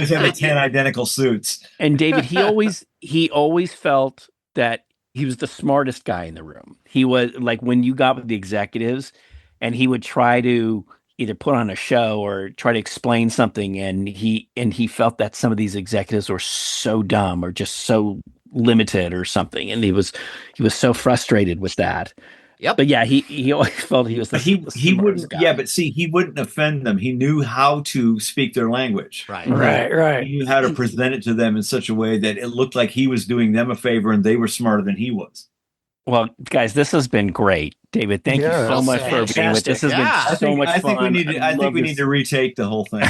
the 10 identical suits. And David, he always felt that he was the smartest guy in the room. He was like, when you got with the executives, and he would try to either put on a show or try to explain something, and he felt that some of these executives were so dumb or just so limited or something, and he was so frustrated with that. Yep. But yeah, he always felt he was the But he smartest wouldn't. guy. Yeah, but see, he wouldn't offend them. He knew how to speak their language. Right. Right. He knew how to present it to them in such a way that it looked like he was doing them a favor and they were smarter than he was. Well, guys, this has been great. David, thank you so much for being with. This has been so much fun. I think we need to retake the whole thing.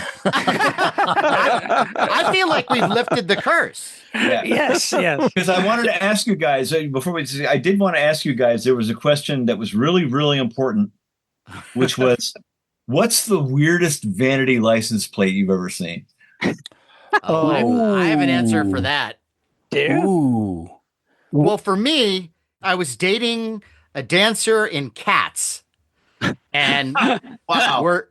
I feel like we've lifted the curse. Yeah. Yes. Because I wanted to ask you guys I did want to ask you guys. There was a question that was really, really important, which was, what's the weirdest vanity license plate you've ever seen? I have an answer for that. Ooh. Well, for me, I was dating a dancer in Cats, and Wow.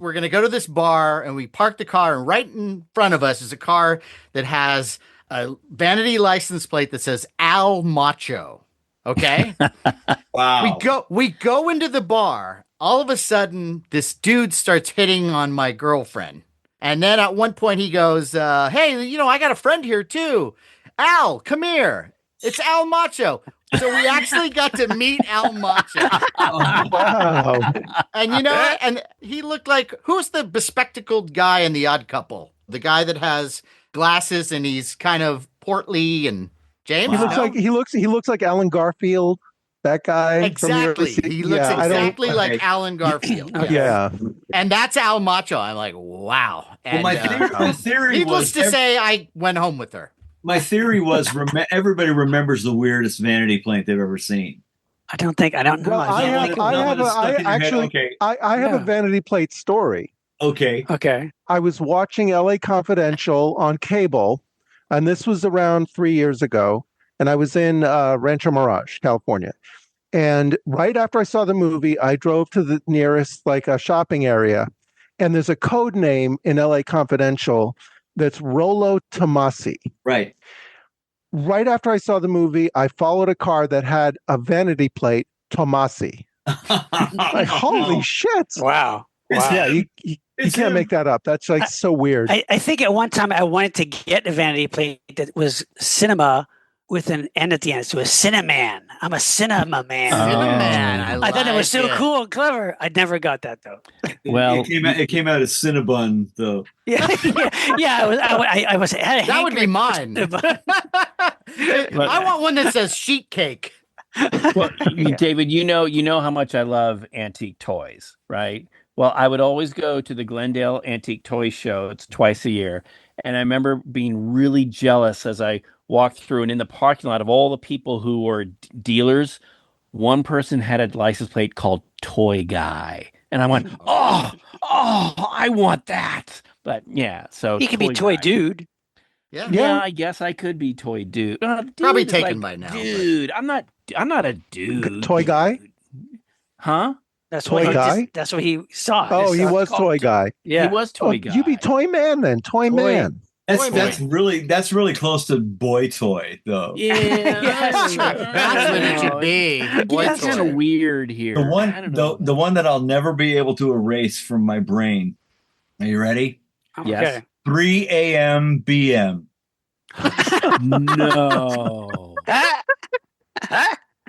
we're gonna go to this bar, and we park the car, and right in front of us is a car that has a vanity license plate that says Al Macho. Okay. Wow. We go into the bar. All of a sudden, this dude starts hitting on my girlfriend. And then at one point he goes, hey, I got a friend here too. Al, come here. It's Al Macho. So we actually got to meet Al Macho. Wow. And and he looked like, who's the bespectacled guy in The Odd Couple? The guy that has glasses and he's kind of portly and James? He looks like Alan Garfield. That guy. Exactly. He looks exactly like Alan Garfield. Yeah. And that's Al Macho. I'm like, wow. And, my theory needless was to say, I went home with her. my theory was everybody remembers the weirdest vanity plate they've ever seen. I don't know. Well, I have a vanity plate story. Okay. I was watching LA Confidential on cable, and this was around 3 years ago, and I was in Rancho Mirage, California. And right after I saw the movie, I drove to the nearest shopping area, and there's a code name in LA Confidential that's Rollo Tomasi. Right. Right after I saw the movie, I followed a car that had a vanity plate, Tomasi. Like, holy shit. Wow. Yeah, you can't make that up. That's so weird. I think at one time I wanted to get a vanity plate that was cinema with an N at the end. So a Cineman. I'm a cinema man. Cineman. I thought that was so cool and clever. I never got that though. Well, it came out as Cinnabon though. Yeah. I was. That would be mine. I want one that says sheet cake. Well, David, you know how much I love antique toys, right? Well, I would always go to the Glendale Antique Toy Show. It's twice a year. And I remember being really jealous as I walked through, and in the parking lot of all the people who were dealers, one person had a license plate called Toy Guy. And I went, oh, I want that. But yeah, so he could be Toy Dude. Yeah, I guess I could be Toy Dude. Probably taken by now. Dude, I'm not a dude. Toy Guy? Huh? That's Toy Guy? That's what he saw. Oh, he was Toy Guy. Yeah, he was Toy Guy. You be Toy Man then. Toy Man. That's really close to boy toy though. Yeah, that's what it should be. That's kind of weird here. The one that I'll never be able to erase from my brain. Are you ready? Yes. Okay. 3 a.m. BM. No.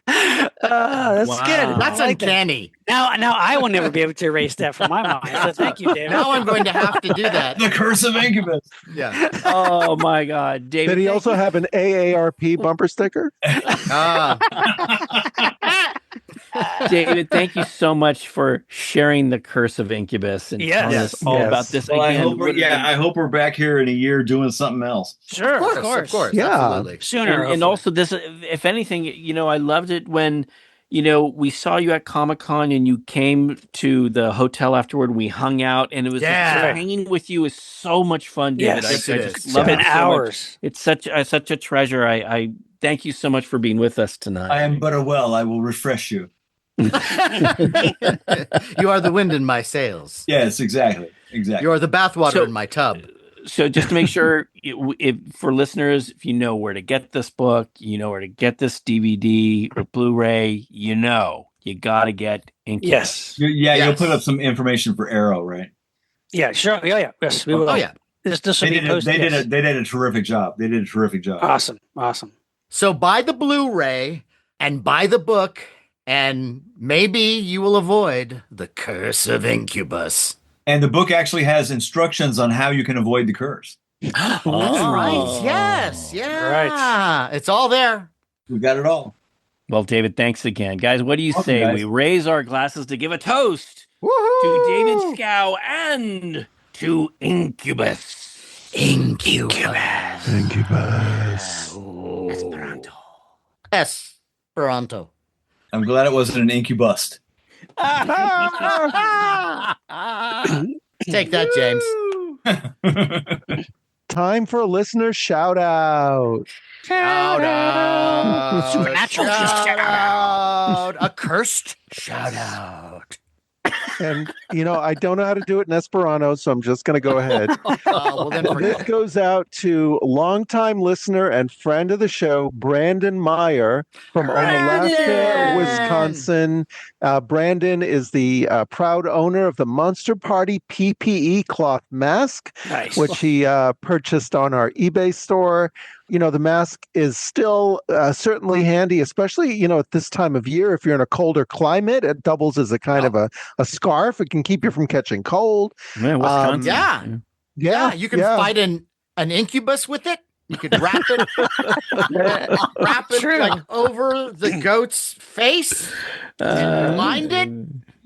That's Wow. good. That's uncanny. Now I will never be able to erase that from my mind. So thank you, David. Now I'm going to have to do that. The curse of Incubus. Yeah. Oh my God, David. Did he also have an AARP bumper sticker? David, thank you so much for sharing the curse of Incubus and telling us all about this Well, again. I hope we're back here in a year doing something else. Sure, Of course. Yeah. Absolutely. Sooner. And also this, if anything, I loved it when, we saw you at Comic-Con and you came to the hotel afterward. We hung out, and it was hanging with you is so much fun, David. Yes, I it just is. love It's been it so hours. much. It's such a treasure. I thank you so much for being with us tonight. I am but a well. I will refresh you. You are the wind in my sails. Yes, exactly. You are the bathwater in my tub. So just to make sure, if for listeners, if you know where to get this book, you know where to get this DVD or Blu-ray, you got to get Incubus. Yes. You'll put up some information for Arrow, right? Yeah. Sure. Yeah. Yes. We will. Oh yeah. This will be posted. They did a terrific job. Awesome. So buy the Blu-ray and buy the book And maybe you will avoid the curse of incubus. And the book actually has instructions on how you can avoid the curse. That's right. Yes. Yeah. Right. It's all there. We got it all. Well, David, thanks again. Guys, what do you Welcome, say guys. we raise our glasses to give a toast Woohoo! to David SCHOW and to Incubus. Incubus. Incubus. Esperanto. Esperanto. I'm glad it wasn't an incubust. Take that, James. Time for a listener shout out. Shout out. Supernatural Shout out. A cursed shout out. And, I don't know how to do it in Esperanto, so I'm just going to go ahead. Well, then This forget it. goes out to longtime listener and friend of the show, Brandon Meyer from Onalaska, Brandon! Wisconsin. Brandon is the proud owner of the Monster Party PPE cloth mask, Nice. which he purchased on our eBay store. The mask is still certainly handy, especially, at this time of year. If you're in a colder climate, it doubles as a kind of a scarf. It can keep you from catching cold. Man, Wisconsin. Yeah. Yeah, you can fight an incubus with it. You could wrap it, True. like over the goat's face, and blind it.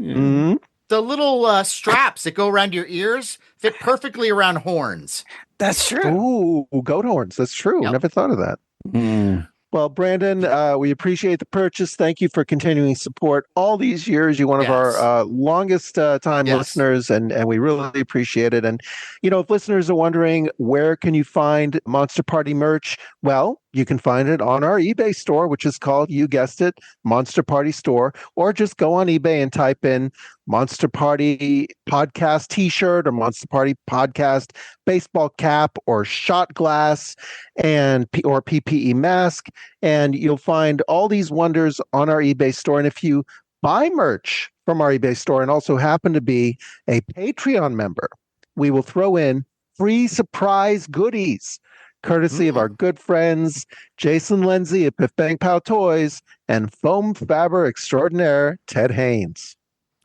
Mhm. The little straps that go around your ears fit perfectly around horns. That's true. Ooh, goat horns. That's true. Yep. Never thought of that. Mm. Well, Brandon, we appreciate the purchase. Thank you for continuing support all these years. You're one of Yes. our longest time Yes. listeners, and we really appreciate it. And, if listeners are wondering, where can you find Monster Party merch? Well, you can find it on our eBay store, which is called, you guessed it, Monster Party Store, or just go on eBay and type in Monster Party Podcast T-shirt or Monster Party Podcast baseball cap or shot glass or PPE mask, and you'll find all these wonders on our eBay store. And if you buy merch from our eBay store and also happen to be a Patreon member, we will throw in free surprise goodies courtesy of our good friends Jason Lindsay at Piff Bang Pow Toys and foam fabber extraordinaire Ted Haynes.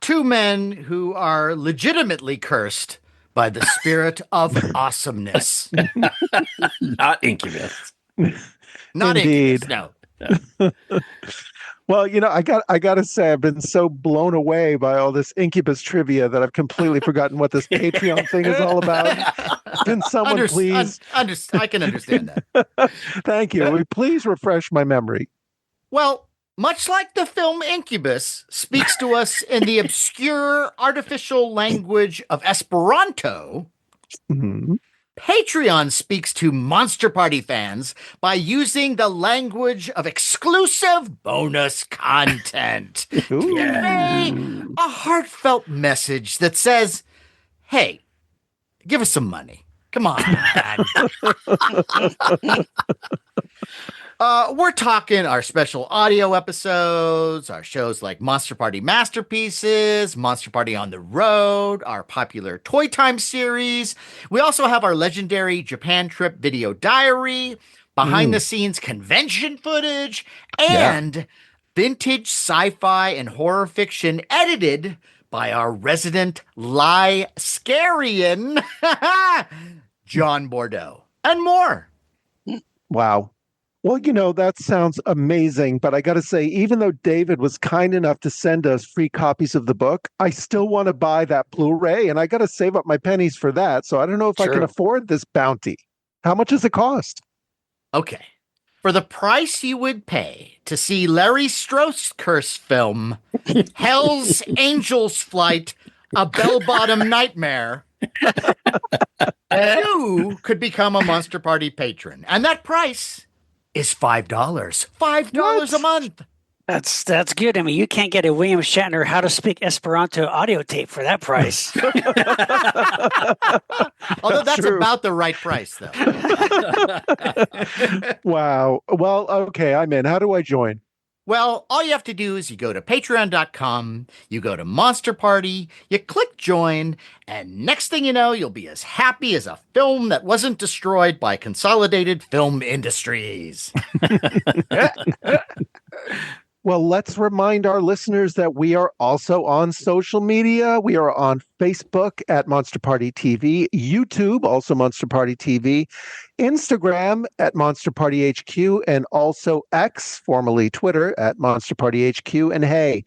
Two men who are legitimately cursed by the spirit of awesomeness. Not Incubus. Not Indeed. incubus, no. Well, I got to say, I've been so blown away by all this Incubus trivia that I've completely forgotten what this Patreon thing is all about. Can someone please? I can understand that. Thank you. Will you please refresh my memory? Well, much like the film Incubus speaks to us in the obscure artificial language of Esperanto, Mhm. Patreon speaks to Monster Party fans by using the language of exclusive bonus content to Ooh. convey a heartfelt message that says, hey, give us some money. Come on, man. We're talking our special audio episodes, our shows like Monster Party Masterpieces, Monster Party on the Road, our popular Toy Time series. We also have our legendary Japan trip video diary, behind the scenes convention footage, and vintage sci-fi and horror fiction edited by our resident Lie-scarian, John Bordeaux, and more. Wow. Well, that sounds amazing, but I got to say, even though David was kind enough to send us free copies of the book, I still want to buy that Blu-ray, and I got to save up my pennies for that. So I don't know if I can afford this bounty. How much does it cost? Okay. For the price you would pay to see Larry Stroth's curse film, Hell's Angels Flight, A Bell-Bottom Nightmare, you could become a Monster Party patron. And that price is $5. $5 a month. That's good. I mean, you can't get a William Shatner How to Speak Esperanto audio tape for that price. Although that's True. about the right price, though. Wow. Well, okay, I'm in. How do I join? Well, all you have to do is you go to patreon.com, you go to Monster Party, you click join, and next thing you know, you'll be as happy as a film that wasn't destroyed by Consolidated Film Industries. Well, let's remind our listeners that we are also on social media. We are on Facebook at Monster Party TV, YouTube, also Monster Party TV, Instagram at Monster Party HQ, and also X, formerly Twitter, at Monster Party HQ. And hey,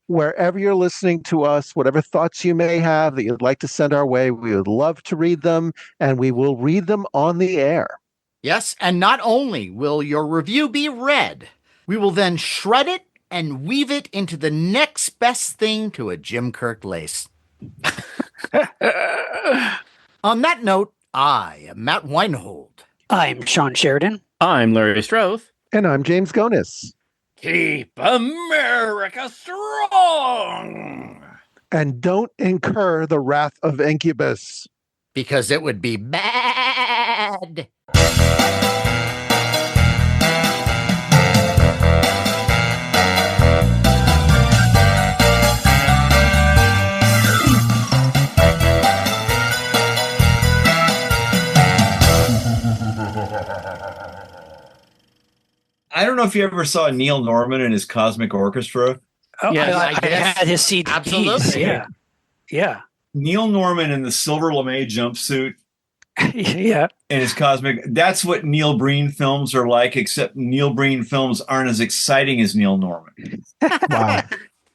wherever you're listening to us, whatever thoughts you may have that you'd like to send our way, we would love to read them, and we will read them on the air. Yes, and not only will your review be read, we will then shred it and weave it into the next best thing to a Jim Kirk lace. On that note, I am Matt Weinhold. I'm Shawn Sheridan. I'm Larry Stroth. And I'm James Gonis. Keep America strong. And don't incur the wrath of Incubus. Because it would be bad. I don't know if you ever saw Neil Norman and his Cosmic Orchestra. Oh, Yes, I I guess. had his CDs. Absolutely. Yeah. Yeah. Neil Norman in the silver lame jumpsuit Yeah. and his Cosmic. That's what Neil Breen films are like, except Neil Breen films aren't as exciting as Neil Norman. Wow.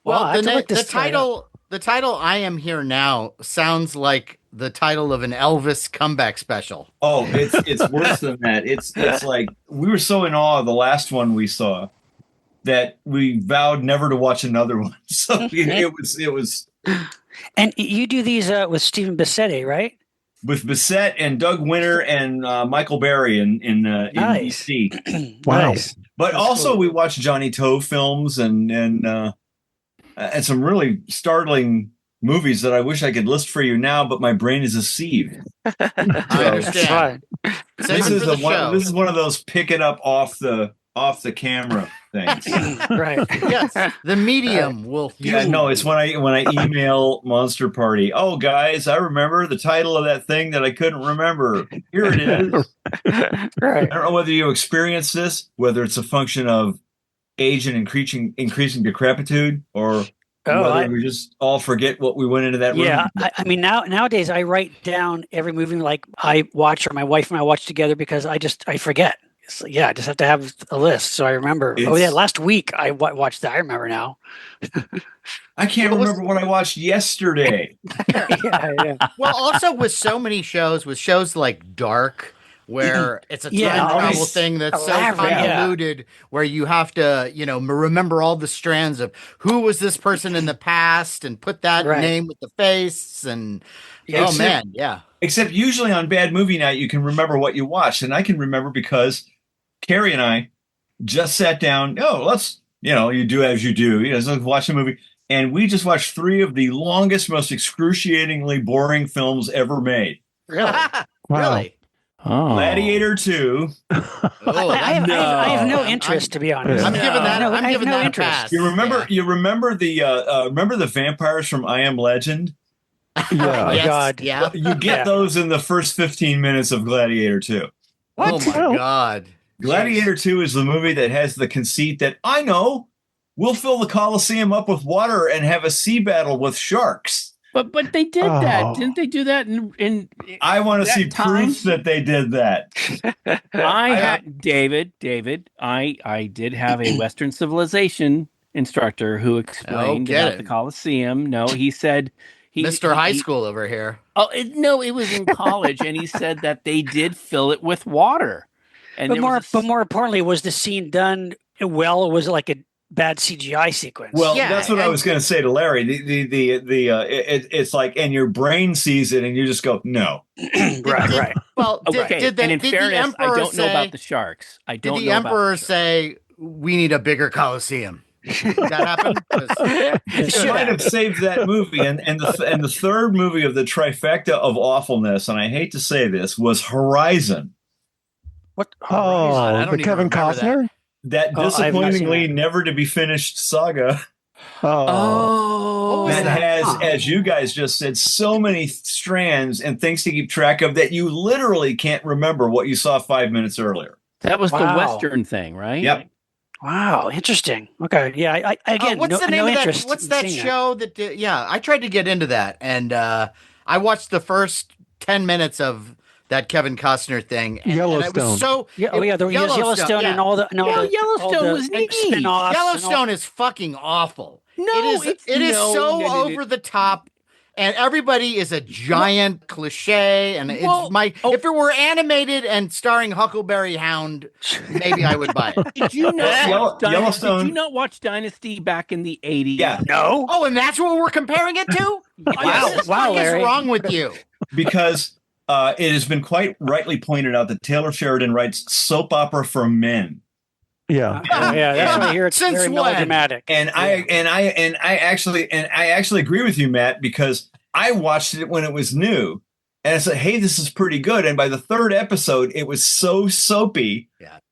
Well, I have to look the this right up. title I Am Here Now sounds like the title of an Elvis comeback special. Oh, it's worse than that. It's like we were so in awe of the last one we saw that we vowed never to watch another one. So it was And you do these with Stephen Bissetti, right? with Bissett and Doug Winter and Michael Berry in Nice. DC. Wow. Nice. But That's also cool. we watched Johnny Toe films and some really startling movies that I wish I could list for you now, but my brain is a sieve. I It's understand. fine. Save it for the show. This is one of those pick it up off the camera things. Right. Yes, the medium will. Yeah, no, it's when I email Monster Party. Oh, guys, I remember the title of that thing that I couldn't remember. Here it is. Right. I don't know whether you experience this, whether it's a function of age and increasing decrepitude, or whether we just all forget what we went into that room. Yeah, I mean nowadays I write down every movie like I watch or my wife and I watch together because I forget. It's like, I just have to have a list so I remember. Last week I watched that. I remember now. I can't remember what I watched yesterday. Yeah. Well, also with so many shows, with shows like Dark, where it's a time travel always thing that's so elaborate, convoluted, where you have to, remember all the strands of who was this person in the past and put that name with the face and Except usually on Bad Movie Night, you can remember what you watched, and I can remember because Carrie and I just sat down. Oh, let's you do as you do. Let's watch a movie, and we just watched 3 of the longest, most excruciatingly boring films ever made. Really? Really? Oh. Gladiator 2. I have no interest, to be honest. I'm giving that. No, I'm I have giving no that interest. a pass. You remember? Yeah. You remember the vampires from I Am Legend? Yeah. Oh my God. Yeah. You get those in the first 15 minutes of Gladiator 2. What? Oh my God. Gladiator 2 is the movie that has the conceit that I know we'll fill the Coliseum up with water and have a sea battle with sharks. But they did that. Didn't they do that in I want to see time? proof that they did that. I had David, I did have a Western civilization instructor who explained about the Colosseum. No, he said Mr. High School over here. Oh, it was in college, and he said that they did fill it with water. And but more importantly, was the scene done well, or was it like a bad CGI sequence? Well, that's what I was going to say to Larry. It's like, and your brain sees it, and you just go, no. Right. Well, and in fairness, I don't know about the sharks. I don't know. Did the Emperor say we need a bigger Colosseum? Did that happen? It might have saved that movie. And the third movie of the trifecta of awfulness, and I hate to say this, was Horizon. What? Oh, the Kevin Costner? That disappointingly never to be finished saga. Oh, that has, as you guys just said, so many strands and things to keep track of that you literally can't remember what you saw 5 minutes earlier. That was the Western thing, right? Yep. Wow, interesting. Okay, yeah. I again, what's no, the name no of that? interest. What's in that seeing show that? Yeah, I tried to get into that, and I watched the first 10 minutes of that Kevin Costner thing, and it was Yellowstone. so Yeah. Oh, yeah. There was Yellowstone Yeah. and all the Yellowstone was neat. spin-offs. Yellowstone is fucking awful. No, It is so no. over the top, and everybody is a giant cliche. And if it were animated and starring Huckleberry Hound, maybe I would buy it. Did you not Yellowstone. Did you not watch Dynasty back in the 80s? Yeah, No. Oh, and that's what we're comparing it to? Wow, What the fuck Larry. is wrong with you? because it has been quite rightly pointed out that Taylor Sheridan writes soap opera for men. Yeah. Yeah, that's why I hear it's Since very when? melodramatic. And I actually agree with you, Matt, because I watched it when it was new, and I said, "Hey, this is pretty good." And by the third episode, it was so soapy,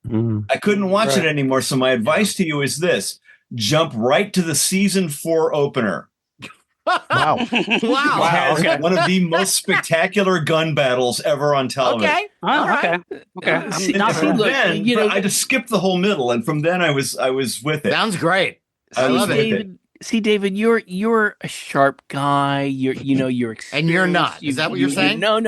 I couldn't watch it anymore. So my advice to you is this: jump right to the season 4 opener. Wow. Wow. Has okay. one of the most spectacular gun battles ever on television. Okay. Oh, All right. okay. See, I'm not see, From look, then, you know- I just skipped the whole middle, and from then I was with it. Sounds great. I I was love with it. it. David, you're a sharp guy. You're And you're not. Is that what you're saying? No.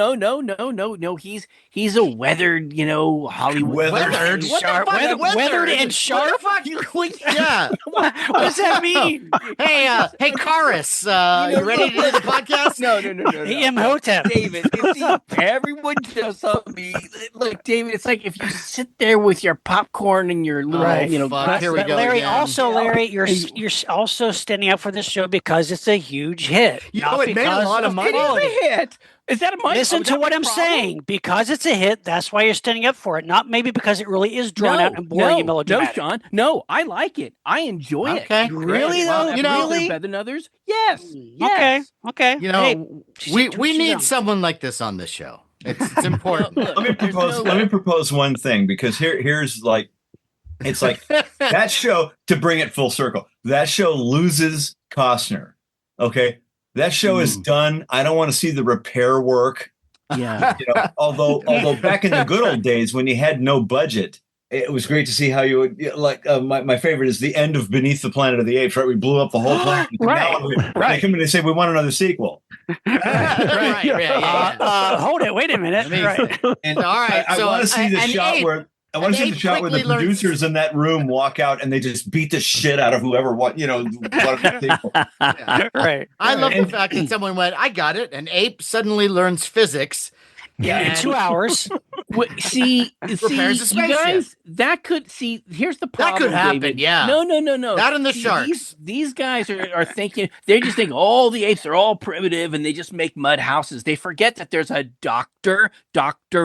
He's a weathered, Hollywood. Weathered? What the fuck? Weathered and sharp? What the fuck? Yeah. What does that mean? Hey, Karis, you ready to do the podcast? No. Imhotep. David, you see, everyone just saw me. Look, David, it's like if you sit there with your popcorn and your little, Right. Fuck, here we But go Larry, again. Larry, you're also standing up for this show because it's a huge hit. You not know, it made a because lot of money. It is quality. a hit. Is that a mic? Listen is to that what my I'm problem? saying. Because it's a hit, that's why you're standing up for it. Not maybe because it really is drawn out and boring and No, melodramatic. Sean. No, I like it. I enjoy it. Okay. Really, Well, though? you know, Really? better than others? Yes. Okay. Okay. You know, Hey, we to each need his own. someone like this on this show. It's important. Look, Let me propose one thing, because here's like, it's like that show, to bring it full circle, that show loses Costner. Okay. That show is done. I don't want to see the repair work. Yeah. Although back in the good old days when you had no budget, it was great to see how you would my favorite is the end of Beneath the Planet of the Apes, right? We blew up the whole planet. Right. They come in and say, we want another sequel. right. Yeah. Hold it. Wait a minute. Amazing. Right. And All right. I so want to see the an shot ape- where I want to see ape the shot where the quickly learns- producers in that room walk out and they just beat the shit out of whoever wanted the sequel. Right. I love the fact that someone went, I got it. An ape suddenly learns physics. In 2 hours. See, Repairs a you spaceship. guys, that could see. Here's the problem. That could happen, David. yeah. No. That and the See, sharks. These guys are thinking. They just think all the apes are all primitive and they just make mud houses. They forget that there's a Dr.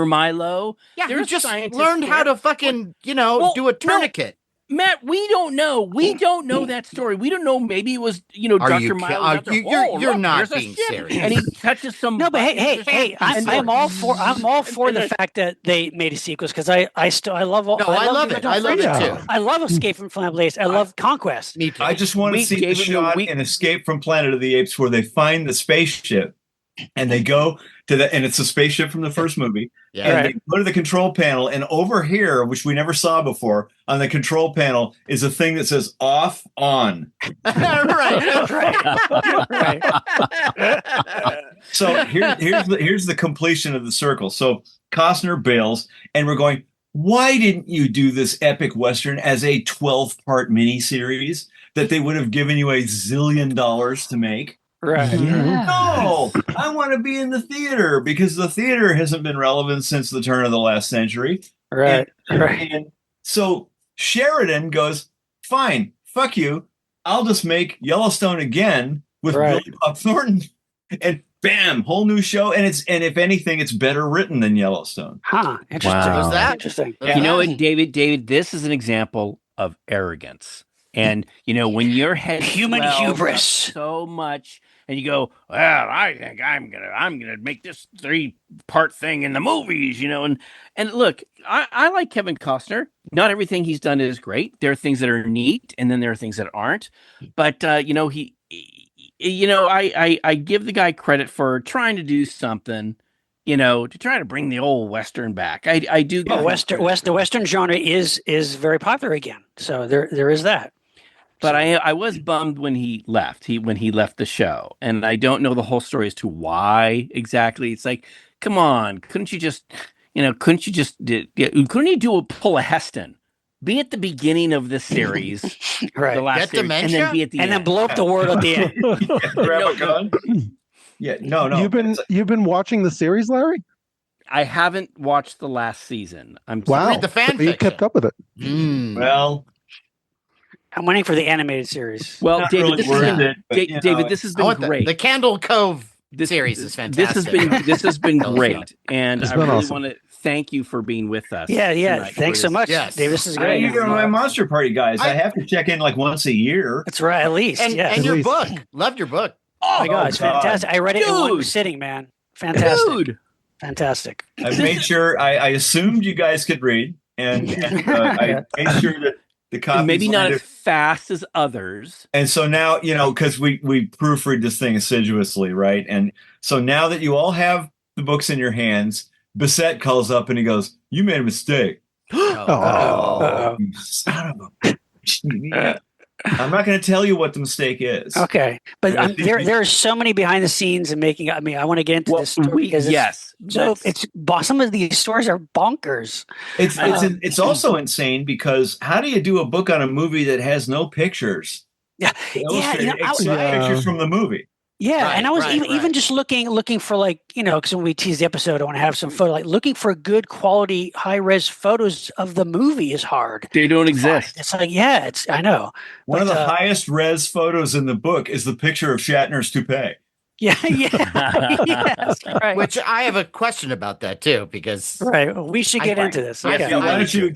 Milo. Yeah, who There's just scientists learned how there. to fucking, do a no. tourniquet. Matt, we don't know. We don't know that story. We don't know. Maybe it was, Are Dr. you Milo. ki- out there, you're look, not here's a being ship. serious. And he touches some. No, but hey, buttons. I'm all for the fact that they made a sequels because I love all. No, I love it. I love it Yeah. too. I love Escape from Planet of the Apes. I love Conquest. Me too. I just want to We see the gave him a shot week- in Escape from Planet of the Apes where they find the spaceship and they go to and it's a spaceship from the first movie. Yeah. And Right. they go to the control panel, and over here, which we never saw before, on the control panel is a thing that says off, on. Right. So here's the completion of the circle. So Costner bails, and we're going, why didn't you do this epic Western as a 12-part miniseries that they would have given you $1 zillion to make? Right. No, I want to be in the theater because the theater hasn't been relevant since the turn of the last century. Right. And so Sheridan goes, fine, fuck you. I'll just make Yellowstone again with Right. Billy Bob Thornton. And bam, whole new show. And if anything, it's better written than Yellowstone. Huh. Interesting. Wow. Was that? Interesting? Yeah. You know what, David, this is an example of arrogance. And, when your head Human swells up hubris. so much and you go, well, I think I'm gonna make this 3-part thing in the movies, and look, I like Kevin Costner. Not everything he's done is great. There are things that are neat, and then there are things that aren't. But I give the guy credit for trying to do something, to try to bring the old Western back. I do. The Western genre is very popular again. So there is that. But I was bummed when he left. When he left the show, and I don't know the whole story as to why exactly. It's like, come on, couldn't you just couldn't you pull a Heston? Be at the beginning of this series, Right. the last Get series, dementia? and then be at the And end. then blow up the world at the end. Grab a gun. Yeah, no. You've been watching the series, Larry? I haven't watched the last season. I'm Wow. Read the fan So you fiction. kept up with it. Well, I'm waiting for the animated series. Well, not David, really this worth has been, it, but, you David, know, this has I been want great. the Candle Cove series is fantastic. This has been Tell us about great, and It's I been really awesome. want to thank you for being with us. Yeah. tonight. Thanks so much, Yes. Dave. This is I, great. you're my Monster Party guys. I I- have to check in like once a year. That's right, at least. And, Yes. and your At least. book. Loved your book. Oh my God, it's God. fantastic. I read it in one Dude. sitting, man. Fantastic. Dude, Fantastic. I made sure. I assumed you guys could read, and I made sure that the copies maybe not landed. as fast as others. And so now, because we proofread this thing assiduously, right? And so now that you all have the books in your hands, Bissett calls up and he goes, "You made a mistake." Uh-oh. You son of a bitch. I'm not going to tell you what the mistake is. Okay, but Yeah. there are so many behind the scenes and making. I mean, I want to get into this story because some of these stories are bonkers. It's also insane because how do you do a book on a movie that has no pictures? Yeah, Illustrated, I- except yeah. pictures from the movie. Yeah, Right, and I was right, even right. just looking for like, because when we tease the episode, I want to have some photo, like looking for good quality high res photos of the movie is hard. They don't to find. exist. It's like, yeah, I know. One of But, the highest res photos in the book is the picture of Shatner's toupee. Yeah, yes, right. Which I have a question about that too, because Right. We should get into this. I Okay. feel Why don't you,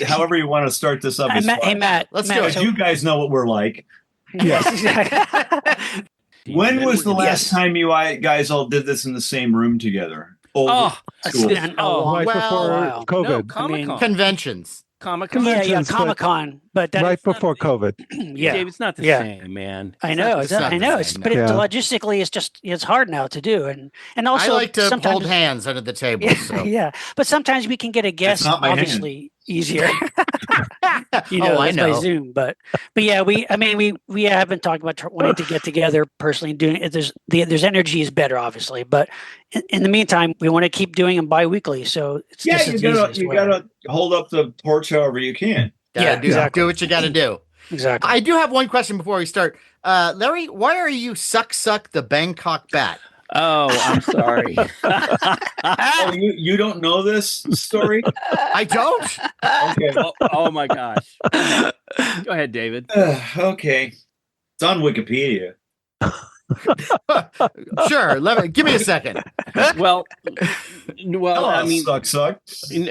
however you want to start this up? is Hey, fine. Matt. Let's Matt, do it. Because you guys know what we're like. Yes, exactly. When was the last Yes. time you guys all did this in the same room together? Old Oh, It's school. been a long Right before while. no, COVID. Comic-Con. conventions. Comic-Con. Yeah, Conventions, but Comic-Con, but that right is not- before COVID. yeah. Dave, it's not the Yeah. same, man. I know, It's not I the know, same, but no. Yeah. logistically, it's hard now to do, and also I like to sometimes, hold hands under the table. Yeah, So. yeah, but sometimes we can get a guest, not my hand. obviously easier. I that's by know. Zoom, but yeah, we have been talking about wanting to get together personally and doing it. There's energy is better, obviously, but in the meantime, we want to keep doing them bi-weekly. So it's Yeah, just you as gotta easy as well. hold up the torch however you can. Gotta do, exactly. do what you got to do. Exactly. I do have one question before we start. Larry, why are you suck the Bangkok bat? Oh, I'm sorry. Oh, you don't know this story? I don't. Okay. oh my gosh. Go ahead, David. Okay. It's on Wikipedia. Sure. Give me a second. Well, Hello, I mean, suck.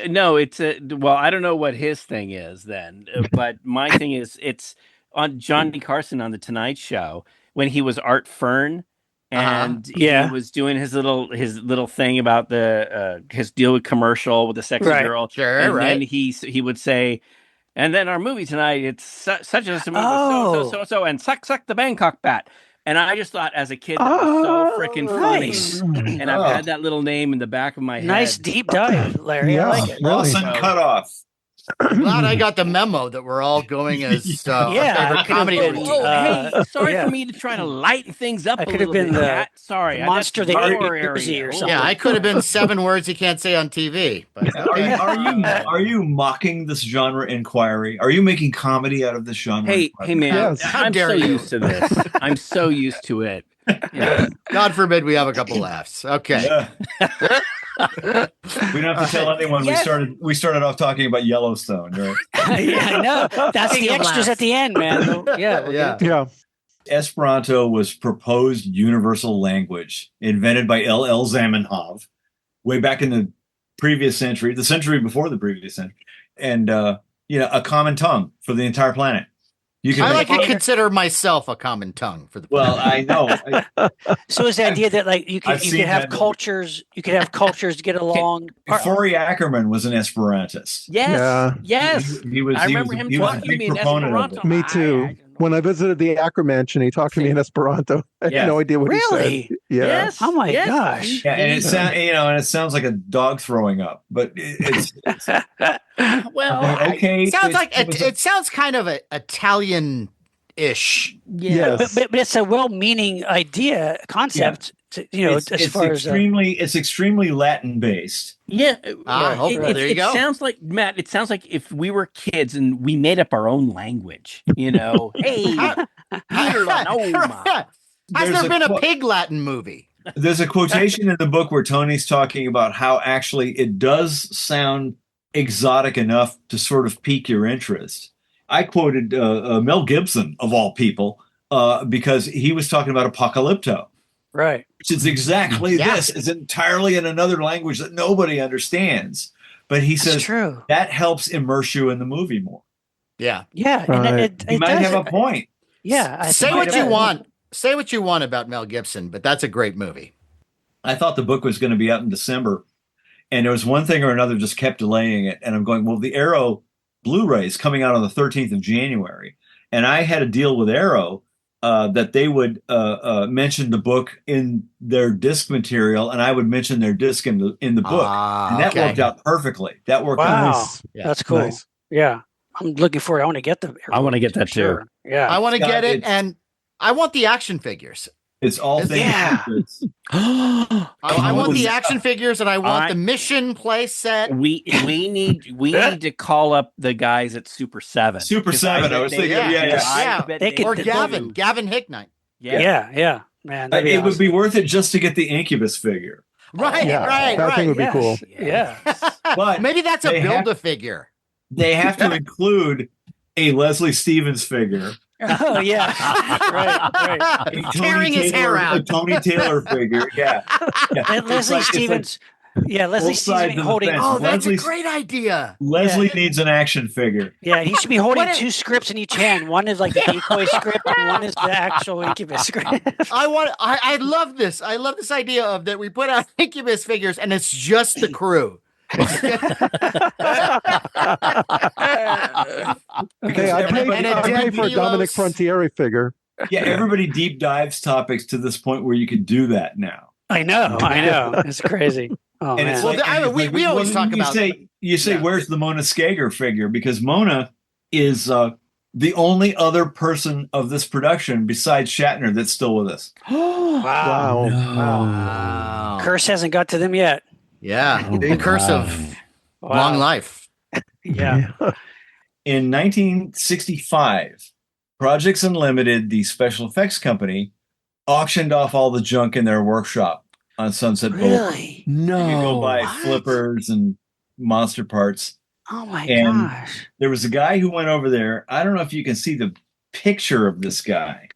no, it's I don't know what his thing is then, but my thing is it's on Johnny Carson on the Tonight Show when he was Art Fern, and Yeah. he was doing his little thing about his deal with commercial with the sexy Right. girl. Sure, and right. then he would say, and then our movie tonight, it's such as a movie, Oh. so, and suck the Bangkok bat. And I just thought, as a kid, that was so freaking funny. Nice. And I've had that little name in the back of my head. Nice deep dive, Larry. Yeah. I like it. Really? Lawson cut off. Glad I got the memo that we're all going as Yeah, our it favorite could've comedy been, routine. Hey, sorry yeah. for me to try to lighten things up I a could have little been bit. the Matt. Sorry, monster that's that ate your Jersey area. or Oh, something. Yeah, I could have been 7 words you can't say on TV. But Are you mocking this genre inquiry? Are you making comedy out of this genre? Hey, inquiry? man, Yes. How I'm dare so you. used to this. I'm so used to it. Yeah. God forbid we have a couple laughs. Okay. Yeah. We don't have to tell anyone Yes. we started off talking about Yellowstone, right? Yeah, I know. That's Speaking the of extras laughs. at the end, man. Yeah, we'll Yeah. get into it. Yeah. Esperanto was proposed universal language invented by L.L. Zamenhof way back in the previous century, the century before the previous century, and a common tongue for the entire planet. You can I like make to consider myself a common tongue for the well, I know. So is the idea that like you I've could seen have that movie. cultures, you could have cultures get along. Forey Ackerman was an Esperantist. Yes, Yeah. yes. He was. I he remember was, him he was a talking to big me in proponent of Esperanto. it. Me too. When I visited the Acker Mansion, he talked to me in Esperanto. I Yes. had no idea what he Really? said. Yeah. Yes. Oh my yes. gosh. Yeah, and it sounds like a dog throwing up, but it's Well, okay. It sounds kind of Italian-ish. yeah. Yes. But it's a well-meaning idea, concept, it's extremely Latin based. Yeah. There you go. Sounds like, Matt, it sounds like if we were kids and we made up our own language, Hey, Noma. Has there been a pig Latin movie? There's a quotation in the book where Tony's talking about how actually it does sound exotic enough to sort of pique your interest. I quoted Mel Gibson, of all people, because he was talking about Apocalypto. Right. Which is exactly this. It's entirely in another language that nobody understands. But he says true. That helps immerse you in the movie more. Yeah. Yeah. Right. And it You might have a point. Yeah. Say what you want. Say what you want about Mel Gibson, but that's a great movie. I thought the book was going to be out in December, and there was one thing or another just kept delaying it. And I'm going, well, the Arrow Blu-ray is coming out on the 13th of January. And I had a deal with Arrow that they would mention the book in their disc material, and I would mention their disc in the book. And that worked out perfectly. That worked out. Nice. Yeah. That's cool. Nice. Yeah. I'm looking forward. I want to get the. I want to get that too. Yeah. I want to Scott, get it, and I want the action figures. It's all things. Yeah. I want the action figures, and I want the mission play set. We need to call up the guys at Super 7. Super 7. I was thinking, Or Gavin Hicknight. Yeah. Man, it would be worth it just to get the Incubus figure. Right. That thing would be cool. Yeah. But maybe that's a Build-A-Figure. They have to include a Leslie Stevens figure. Oh yeah, right. Tearing his hair out. A Tony Taylor figure. Yeah. And Leslie Stevens. Leslie Stevens holding. Oh, that's a great idea. Leslie needs an action figure. Yeah, he should be holding two scripts in each hand. One is like the decoy script, and one is the actual Incubus script. I love this. I love this idea of that we put out Incubus figures, and it's just the crew. Hey, I paid for a Dominic Frontiere figure. Yeah, everybody deep dives topics to this point where you can do that now. I know. It's crazy. Oh, and man. it's like, we always talk about. You say, where's the Mona Skager figure? Because Mona is the only other person of this production besides Shatner that's still with us. Wow. Curse hasn't got to them yet. Yeah, the curse of long life. Yeah. In 1965, Projects Unlimited, the special effects company, auctioned off all the junk in their workshop on Sunset Boulevard. Really? No. You could go buy flippers and monster parts. Oh my And gosh. there was a guy who went over there. I don't know if you can see the picture of this guy,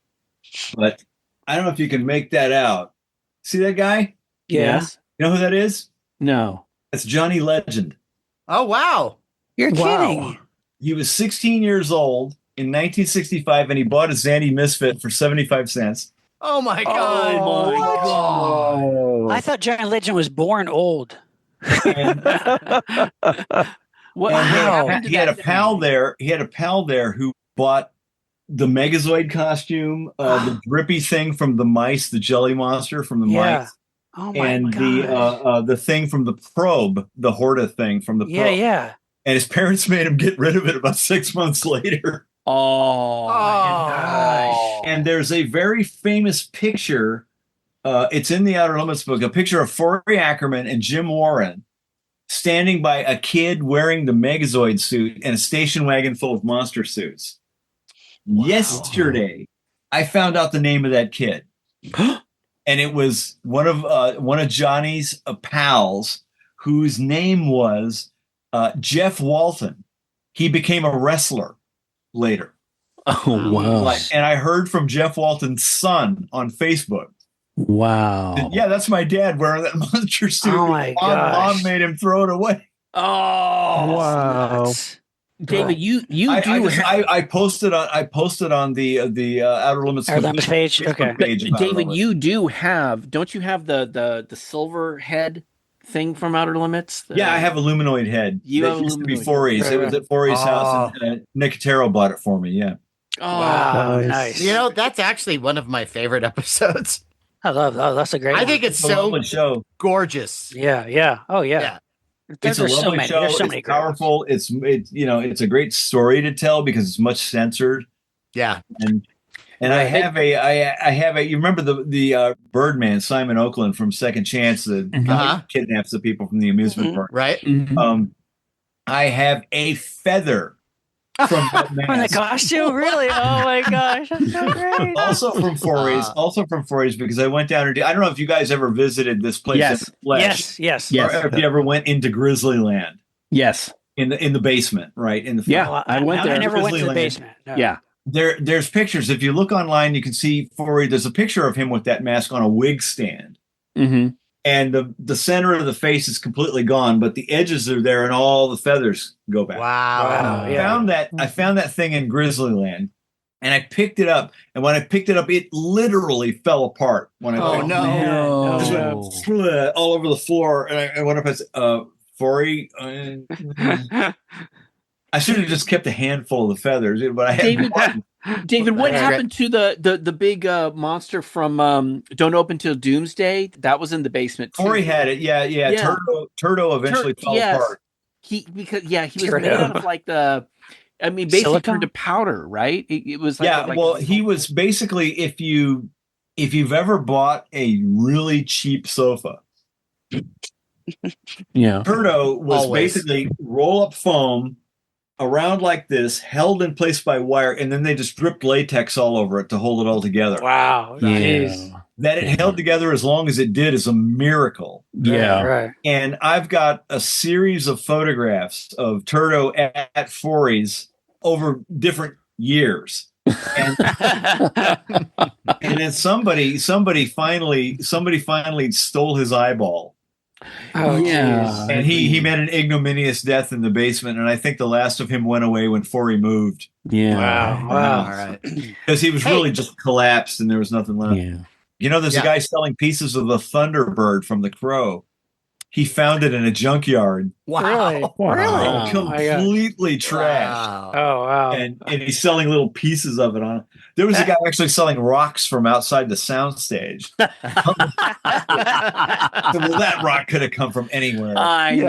but I don't know if you can make that out. See that guy? Yeah. Yes. You know who that is? No. That's Johnny Legend. Oh wow! You're kidding. He was 16 years old in 1965, and he bought a Zandy Misfit for 75 cents. Oh my god! Oh my god! I thought Johnny Legend was born old. And, Wow. he had a pal there. He had a pal there who bought the Megazoid costume, the drippy thing from the mice, the jelly monster from the mice. Oh my and the thing from the probe, the Horta thing from the probe. Yeah. And his parents made him get rid of it about 6 months later. Oh, gosh. And there's a very famous picture. It's in the Outer Limits book, a picture of Forey Ackerman and Jim Warren standing by a kid wearing the Megazoid suit and a station wagon full of monster suits. Wow. Yesterday, I found out the name of that kid. And it was one of Johnny's pals, whose name was Jeff Walton. He became a wrestler later. Oh wow! And I heard from Jeff Walton's son on Facebook. Wow! And, yeah, that's my dad wearing that monster suit. Oh my gosh! Mom made him throw it away. Oh wow! Nuts. David, you I posted on the Outer Limits page. Okay, David, you don't you have the silver head thing from Outer Limits? Yeah, I have a luminoid head. You have used to be Forey's. It was at Forey's house, and Nicotero bought it for me. Yeah. Oh, wow, nice. You know, that's actually one of my favorite episodes. I love that. That's a great I one. think it's It's a lovely so show. gorgeous. Yeah. Oh, yeah. Yeah. It's a There's so lovely many. show. There's so It's many great ones. powerful. It's a great story to tell because it's much censored. Yeah. And I have a you remember the Birdman, Simon Oakland from Second Chance, the guy who kidnaps the people from the amusement park. Right. I have a feather from that From the mask. costume, really? Oh my gosh, that's so great. Also from Forays, because I went down and I don't know if you guys ever visited this place in the flesh. Yes. Or if you ever went into Grizzlyland. Yes. In the basement, right? In the Yeah, I went there. I never went to the Grizzlyland. basement. No. Yeah. There's pictures. If you look online, you can see there's a picture of him with that mask on a wig stand. Mm-hmm. And the center of the face is completely gone, but the edges are there and all the feathers go back. Wow. I found that thing in Grizzlyland and I picked it up. And when I picked it up, it literally fell apart. When I picked it up. No. Just went all over the floor. And I went up and said, Forey, I should have just kept a handful of the feathers, but I had David, what happened to the big monster from Don't Open Till Doomsday? That was in the basement too. Corey had it. Yeah. Turdo eventually fell apart. He was made out of basically Silicone? turned to powder, right? It was he was basically if you've ever bought a really cheap sofa. Yeah. Turdo was basically roll up foam around like this, held in place by wire, and then they just dripped latex all over it to hold it all together. Wow. Yeah. That it held together as long as it did is a miracle. Yeah. Right. And I've got a series of photographs of Turdo at Forey's over different years. And, and then somebody finally stole his eyeball. Oh, yeah. And he met an ignominious death in the basement, and I think the last of him went away when Forey moved. Yeah. Wow. All right. Because he was really just collapsed and there was nothing left. Yeah. You know, there's a guy selling pieces of the Thunderbird from The Crow. He found it in a junkyard. Wow. Wow. Completely trashed. Wow. Oh, wow. And he's selling little pieces of it on. There was a guy actually selling rocks from outside the soundstage. Well, that rock could have come from anywhere. I know.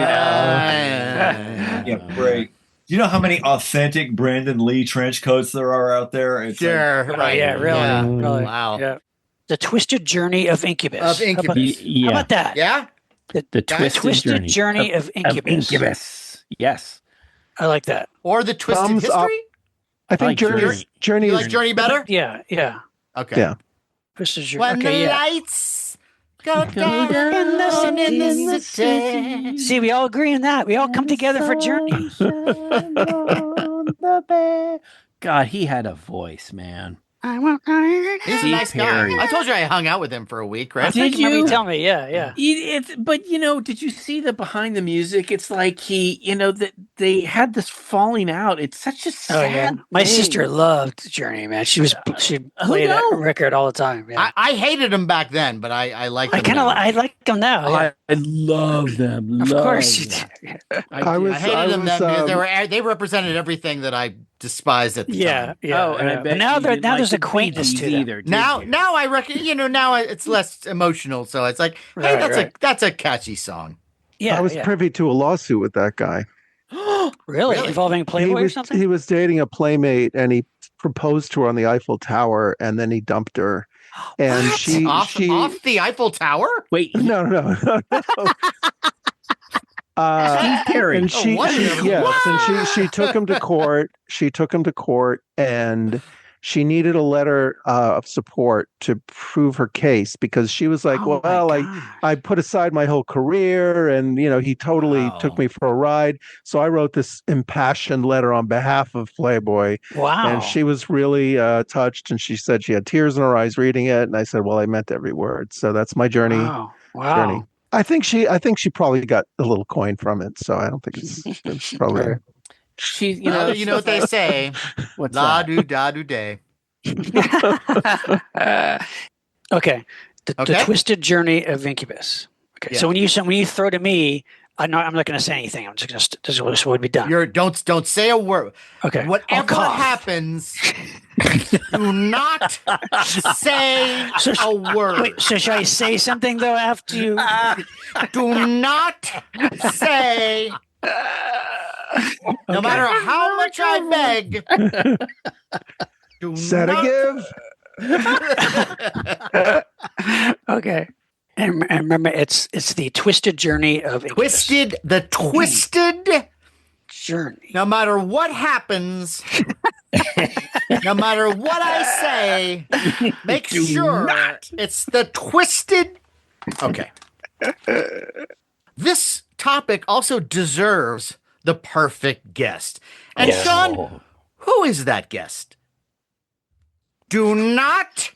Yeah, great. Do you know how many authentic Brandon Lee trench coats there are out there? It's Sure. Oh, Right. yeah, really. Yeah. Really. Wow. Yeah. The Twisted Journey of Incubus. How about that? Yeah. The Twisted Journey of Incubus. Yes. I like that. Or the Twisted Thumbs History? up. I think Journey You is like Journey better? Yeah. Okay. Yeah. Twisted Journey. When Okay, the yeah. lights go down in the city. See, we all agree on that. We all come together for Journey. God, he had a voice, man. He's a Steve nice Perry. guy. I told you I hung out with him for a week, right? Did Remember you? you tell me? Yeah. But did you see the behind the music? It's like that they had this falling out. It's such a sad My thing. sister loved Journey, man. She played that record all the time. Yeah. I hated him back then, but I liked him. I like him now. Yeah. I love them. Of course you do. I hated them then because they represented everything that I despised at the time. Yeah. Oh, and I bet now you didn't like there's the a quaintness Bee to Gees them. either. Now I reckon now it's less emotional, so it's like, hey, that's a catchy song. Yeah, I was privy to a lawsuit with that guy. Really? Involving Playboy or something? He was dating a playmate and he proposed to her on the Eiffel Tower and then he dumped her. And What? Off the Eiffel Tower? Wait, No. Steve Perry. And she took him to court. She took him to court and she needed a letter of support to prove her case because she was like, I put aside my whole career and, he totally took me for a ride. So I wrote this impassioned letter on behalf of Playboy. Wow. And she was really touched. And she said she had tears in her eyes reading it. And I said, well, I meant every word. So that's my journey. Wow. Journey. I think she probably got a little coin from it. So I don't think it's probably... She, you know what they say. What's La that? do da do day. Okay. The Twisted Journey of Incubus. Okay. Yeah. So when you throw to me, I'm not going to say anything. I'm just this would be done. Don't say a word. Okay. Whatever I'll cough. happens, Do not say a word. Wait, so should I say something though after you? Do not say, no matter how much I beg, do Sedative. Okay. And remember, it's the twisted journey of Incubus. the twisted, Journey. no matter what happens, no matter what I say, make Do sure not. it's the twisted. Okay. This topic also deserves the perfect guest. And Yes. Sean, who is that guest? Do not